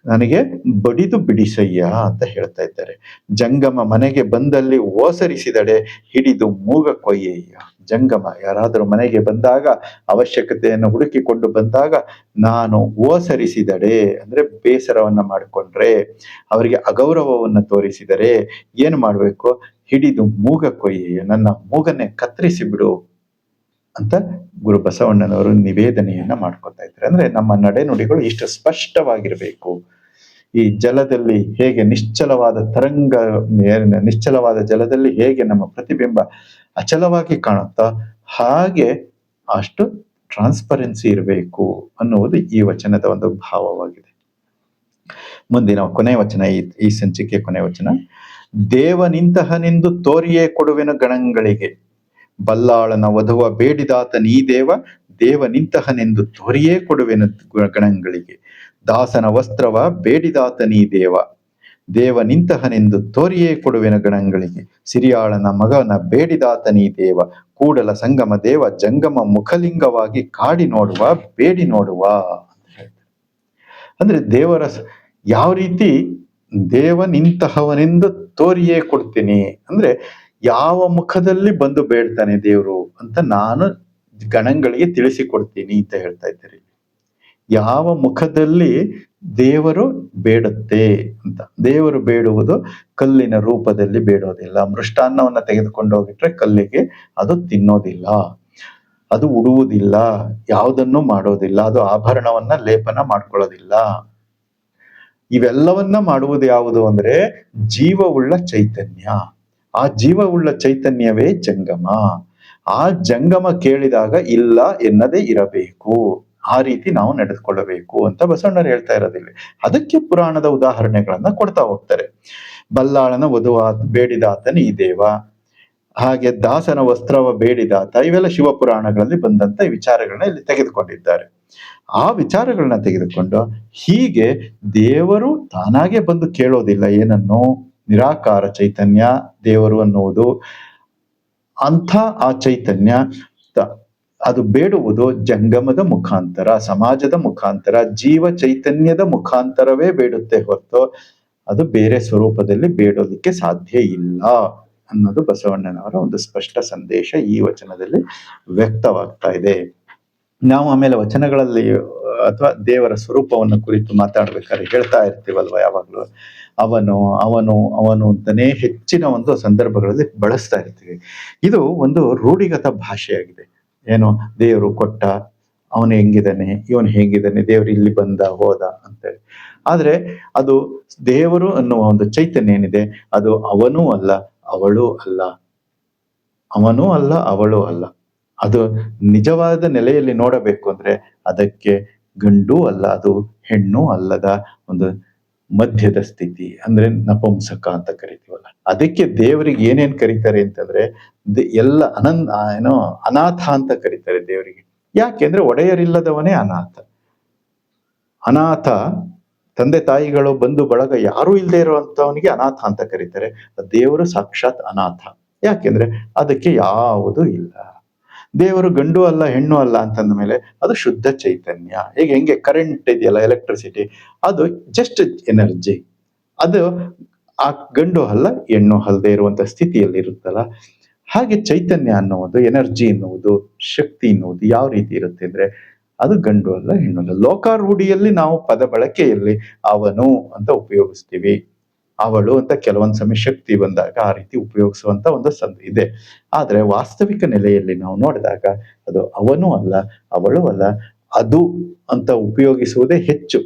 ನನಗೆ ಬಡಿದು ಬಿಡಿಸಯ್ಯ ಅಂತ ಹೇಳ್ತಾ ಇದ್ದಾರೆ. ಜಂಗಮ ಮನೆಗೆ ಬಂದಲ್ಲಿ ಓಸರಿಸಿದಡೆ ಹಿಡಿದು ಮೂಗ ಕೊಯ್ಯಯ್ಯ. ಜಂಗಮ ಯಾರಾದರೂ ಮನೆಗೆ ಬಂದಾಗ, ಅವಶ್ಯಕತೆಯನ್ನು ಹುಡುಕಿಕೊಂಡು ಬಂದಾಗ ನಾನು ಓಸರಿಸಿದಡೆ ಅಂದ್ರೆ ಬೇಸರವನ್ನ ಮಾಡಿಕೊಂಡ್ರೆ, ಅವರಿಗೆ ಅಗೌರವವನ್ನು ತೋರಿಸಿದರೆ ಏನು ಮಾಡ್ಬೇಕು? ಹಿಡಿದು ಮೂಗ ಕೊಯ್ಯಯ್ಯ, ನನ್ನ ಮೂಗನ್ನೇ ಕತ್ತರಿಸಿ ಬಿಡು ಅಂತ ಗುರು ಬಸವಣ್ಣನವರು ನಿವೇದನೆಯನ್ನ ಮಾಡ್ಕೊತಾ ಇದ್ದಾರೆ. ಅಂದ್ರೆ ನಮ್ಮ ನಡೆನುಡಿಗಳು ಇಷ್ಟು ಸ್ಪಷ್ಟವಾಗಿರ್ಬೇಕು. ಈ ಜಲದಲ್ಲಿ ಹೇಗೆ ನಿಶ್ಚಲವಾದ ತರಂಗ, ನಿಶ್ಚಲವಾದ ಜಲದಲ್ಲಿ ಹೇಗೆ ನಮ್ಮ ಪ್ರತಿಬಿಂಬ ಅಚಲವಾಗಿ ಕಾಣುತ್ತಾ, ಹಾಗೆ ಅಷ್ಟು ಟ್ರಾನ್ಸ್ಪರೆನ್ಸಿ ಇರಬೇಕು ಅನ್ನುವುದು ಈ ವಚನದ ಒಂದು ಭಾವವಾಗಿದೆ. ಮುಂದಿನ ಕೊನೆ ವಚನ, ಈ ಸಂಚಿಕೆ ಕೊನೆ ವಚನ. ದೇವನಿಂತಹನೆಂದು ತೋರಿಯೇ ಕೊಡುವೆನು ಗಣಗಳಿಗೆ, ಬಲ್ಲಾಳನ ವಧುವ ಬೇಡಿದಾತ ನೀ ದೇವ, ದೇವನಿಂತಹನೆಂದು ತೋರಿಯೇ ಕೊಡುವೆನು ಗಣಗಳಿಗೆ. ದಾಸನ ವಸ್ತ್ರವ ಬೇಡಿದಾತ ನೀ ದೇವ, ದೇವನಿಂತಹನೆಂದು ತೋರಿಯೇ ಕೊಡುವೆನು ಗಣಗಳಿಗೆ. ಸಿರಿಯಾಳನ ಮಗನ ಬೇಡಿದಾತ ನೀ ದೇವ, ಕೂಡಲ ಸಂಗಮ ದೇವ, ಜಂಗಮ ಮುಖಲಿಂಗವಾಗಿ ಕಾಡಿ ನೋಡುವ, ಬೇಡಿ ನೋಡುವ ಅಂತ ಹೇಳ್ತಾರೆ. ಅಂದ್ರೆ ದೇವರ ಯಾವ ರೀತಿ ದೇವನಿಂತಹವನೆಂದು ತೋರಿಯೇ ಕೊಡ್ತೀನಿ ಅಂದ್ರೆ, ಯಾವ ಮುಖದಲ್ಲಿ ಬಂದು ಬೇಡ್ತಾನೆ ದೇವರು ಅಂತ ನಾನು ಗಣಗಳಿಗೆ ತಿಳಿಸಿಕೊಡ್ತೀನಿ ಅಂತ ಹೇಳ್ತಾ ಇದ್ದಾರೆ. ಯಾವ ಮುಖದಲ್ಲಿ ದೇವರು ಬೇಡುತ್ತೆ ಅಂತ. ದೇವರು ಬೇಡುವುದು ಕಲ್ಲಿನ ರೂಪದಲ್ಲಿ ಬೇಡೋದಿಲ್ಲ. ಮೃಷ್ಟಾನ್ನವನ್ನ ತೆಗೆದುಕೊಂಡು ಹೋಗಿಟ್ರೆ ಕಲ್ಲಿಗೆ ಅದು ತಿನ್ನೋದಿಲ್ಲ, ಅದು ಉಡುವುದಿಲ್ಲ, ಯಾವುದನ್ನು ಮಾಡೋದಿಲ್ಲ, ಅದು ಆಭರಣವನ್ನ ಲೇಪನ ಮಾಡ್ಕೊಳ್ಳೋದಿಲ್ಲ. ಇವೆಲ್ಲವನ್ನ ಮಾಡುವುದು ಯಾವುದು ಅಂದ್ರೆ ಜೀವವುಳ್ಳ ಚೈತನ್ಯ. ಆ ಜೀವವುಳ್ಳ ಚೈತನ್ಯವೇ ಜಂಗಮ. ಆ ಜಂಗಮ ಕೇಳಿದಾಗ ಇಲ್ಲ ಎನ್ನದೇ ಇರಬೇಕು, ಆ ರೀತಿ ನಾವು ನಡೆದುಕೊಳ್ಳಬೇಕು ಅಂತ ಬಸವಣ್ಣರು ಹೇಳ್ತಾ ಇರೋದಿಲ್ಲ. ಅದಕ್ಕೆ ಪುರಾಣದ ಉದಾಹರಣೆಗಳನ್ನ ಕೊಡ್ತಾ ಹೋಗ್ತಾರೆ. ಬಲ್ಲಾಳನ ವಧುವ ಬೇಡಿದಾತನ ಈ ದೇವ, ಹಾಗೆ ದಾಸನ ವಸ್ತ್ರವ ಬೇಡಿದಾತ, ಇವೆಲ್ಲ ಶಿವಪುರಾಣಗಳಲ್ಲಿ ಬಂದಂತ ವಿಚಾರಗಳನ್ನ ಇಲ್ಲಿ ತೆಗೆದುಕೊಂಡಿದ್ದಾರೆ. ಆ ವಿಚಾರಗಳನ್ನ ತೆಗೆದುಕೊಂಡು ಹೀಗೆ ದೇವರು ತಾನಾಗೆ ಬಂದು ಕೇಳೋದಿಲ್ಲ ಏನನ್ನು, ನಿರಾಕಾರ ಚೈತನ್ಯ ದೇವರು ಅನ್ನುವುದು. ಅಂಥ ಆ ಚೈತನ್ಯ ಅದು ಬೇಡುವುದು ಜಂಗಮದ ಮುಖಾಂತರ, ಸಮಾಜದ ಮುಖಾಂತರ, ಜೀವ ಚೈತನ್ಯದ ಮುಖಾಂತರವೇ ಬೇಡುತ್ತೆ ಹೊರತು ಅದು ಬೇರೆ ಸ್ವರೂಪದಲ್ಲಿ ಬೇಡೋದಕ್ಕೆ ಸಾಧ್ಯ ಇಲ್ಲ ಅನ್ನೋದು ಬಸವಣ್ಣನವರ ಒಂದು ಸ್ಪಷ್ಟ ಸಂದೇಶ ಈ ವಚನದಲ್ಲಿ ವ್ಯಕ್ತವಾಗ್ತಾ ಇದೆ. ನಾವು ಆಮೇಲೆ ವಚನಗಳಲ್ಲಿ ಅಥವಾ ದೇವರ ಸ್ವರೂಪವನ್ನು ಕುರಿತು ಮಾತಾಡ್ಬೇಕಾದ್ರೆ ಹೇಳ್ತಾ ಇರ್ತೀವಲ್ವ, ಯಾವಾಗ್ಲೂ ಅವನು ಅವನು ಅವನು ಅಂತಾನೆ ಹೆಚ್ಚಿನ ಒಂದು ಸಂದರ್ಭಗಳಲ್ಲಿ ಬಳಸ್ತಾ ಇರ್ತೀವಿ. ಇದು ಒಂದು ರೂಢಿಗತ ಭಾಷೆಯಾಗಿದೆ. ಏನು, ದೇವರು ಕೊಟ್ಟ, ಅವನು ಹೆಂಗಿದ್ದಾನೆ, ಇವನು ಹೇಗಿದ್ದಾನೆ, ದೇವರು ಇಲ್ಲಿ ಬಂದ ಹೋದ ಅಂತೇಳಿ. ಆದ್ರೆ ಅದು ದೇವರು ಅನ್ನುವ ಒಂದು ಚೈತನ್ಯ ಏನಿದೆ, ಅದು ಅವನೂ ಅಲ್ಲ ಅವಳೂ ಅಲ್ಲ, ಅವನೂ ಅಲ್ಲ ಅವಳೂ ಅಲ್ಲ. ಅದು ನಿಜವಾದ ನೆಲೆಯಲ್ಲಿ ನೋಡಬೇಕು ಅಂದ್ರೆ ಅದಕ್ಕೆ ಗಂಡು ಅಲ್ಲ, ಅದು ಹೆಣ್ಣು ಅಲ್ಲದ ಒಂದು ಮಧ್ಯದ ಸ್ಥಿತಿ, ಅಂದ್ರೆ ನಪುಂಸಕ ಅಂತ ಕರಿತೀವಲ್ಲ. ಅದಕ್ಕೆ ದೇವರಿಗೆ ಏನೇನ್ ಕರೀತಾರೆ ಅಂತಂದ್ರೆ ಎಲ್ಲ ಏನೋ ಅನಾಥ ಅಂತ ಕರೀತಾರೆ ದೇವರಿಗೆ. ಯಾಕೆಂದ್ರೆ ಒಡೆಯರಿಲ್ಲದವನೇ ಅನಾಥ. ಅನಾಥ ತಂದೆ ತಾಯಿಗಳು ಬಂಧು ಬಳಗ ಯಾರೂ ಇಲ್ಲದೆ ಇರುವಂತವನಿಗೆ ಅನಾಥ ಅಂತ ಕರೀತಾರೆ. ದೇವರು ಸಾಕ್ಷಾತ್ ಅನಾಥ. ಯಾಕೆಂದ್ರೆ ಅದಕ್ಕೆ ಯಾವುದೂ ಇಲ್ಲ. ದೇವರು ಗಂಡು ಅಲ್ಲ ಹೆಣ್ಣು ಅಲ್ಲ ಅಂತಂದ ಮೇಲೆ ಅದು ಶುದ್ಧ ಚೈತನ್ಯ. ಈಗ ಹೆಂಗೆ ಕರೆಂಟ್ ಇದೆಯಲ್ಲ, ಎಲೆಕ್ಟ್ರಿಸಿಟಿ, ಅದು ಜಸ್ಟ್ ಎನರ್ಜಿ. ಅದು ಆ ಗಂಡು ಅಲ್ಲ ಹೆಣ್ಣು ಅಲ್ಲದೆ ಇರುವಂತ ಸ್ಥಿತಿಯಲ್ಲಿ ಇರುತ್ತಲ್ಲ. ಹಾಗೆ ಚೈತನ್ಯ ಅನ್ನುವುದು, ಎನರ್ಜಿ ಎನ್ನುವುದು, ಶಕ್ತಿ ಎನ್ನುವುದು ಯಾವ ರೀತಿ ಇರುತ್ತೆ ಅಂದ್ರೆ ಅದು ಗಂಡು ಅಲ್ಲ ಹೆಣ್ಣು ಅಲ್ಲ. ಲೋಕಾರೂಢಿಯಲ್ಲಿ ನಾವು ಪದ ಬಳಕೆಯಲ್ಲಿ ಅವನು ಅಂತ ಉಪಯೋಗಿಸ್ತೀವಿ. ಅವಳು ಅಂತ ಕೆಲವೊಂದು ಸಮಯ ಶಕ್ತಿ ಬಂದಾಗ ಆ ರೀತಿ ಉಪಯೋಗಿಸುವಂತ ಒಂದು ಇದೆ. ಆದ್ರೆ ವಾಸ್ತವಿಕ ನೆಲೆಯಲ್ಲಿ ನಾವು ನೋಡಿದಾಗ ಅದು ಅವನು ಅಲ್ಲ, ಅವಳು ಅಲ್ಲ, ಅದು ಅಂತ ಉಪಯೋಗಿಸುವುದೇ ಹೆಚ್ಚು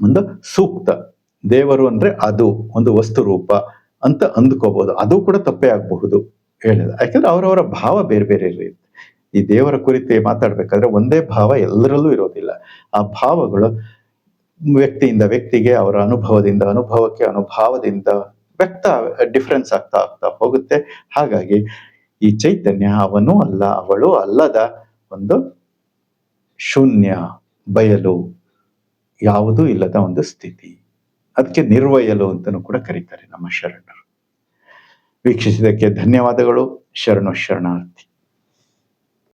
ಒಂದು ಸೂಕ್ತ. ದೇವರು ಅಂದ್ರೆ ಅದು ಒಂದು ವಸ್ತು ರೂಪ ಅಂತ ಅಂದ್ಕೋಬಹುದು. ಅದು ಕೂಡ ತಪ್ಪೇ ಆಗಬಹುದು ಹೇಳಿದ. ಯಾಕಂದ್ರೆ ಅವರವರ ಭಾವ ಬೇರೆ ಬೇರೆ ಇರುತ್ತೆ. ಈ ದೇವರ ಕುರಿತು ಮಾತಾಡ್ಬೇಕಾದ್ರೆ ಒಂದೇ ಭಾವ ಎಲ್ಲರಲ್ಲೂ ಇರೋದಿಲ್ಲ. ಆ ಭಾವಗಳು ವ್ಯಕ್ತಿಯಿಂದ ವ್ಯಕ್ತಿಗೆ, ಅವರ ಅನುಭವದಿಂದ ಅನುಭವಕ್ಕೆ, ಅನುಭಾವದಿಂದ ವ್ಯಕ್ತ ಡಿಫರೆನ್ಸ್ ಆಗ್ತಾ ಆಗ್ತಾ ಹೋಗುತ್ತೆ. ಹಾಗಾಗಿ ಈ ಚೈತನ್ಯ ಅವನು ಅಲ್ಲ, ಅವಳು ಅಲ್ಲದ ಒಂದು ಶೂನ್ಯ, ಬಯಲು, ಯಾವುದೂ ಇಲ್ಲದ ಒಂದು ಸ್ಥಿತಿ. ಅದಕ್ಕೆ ನಿರ್ವಯಲು ಅಂತಲೂ ಕೂಡ ಕರೀತಾರೆ ನಮ್ಮ ಶರಣರು. ವೀಕ್ಷಿಸಿದ್ದಕ್ಕೆ ಧನ್ಯವಾದಗಳು. ಶರಣು ಶರಣಾರ್ಥಿ.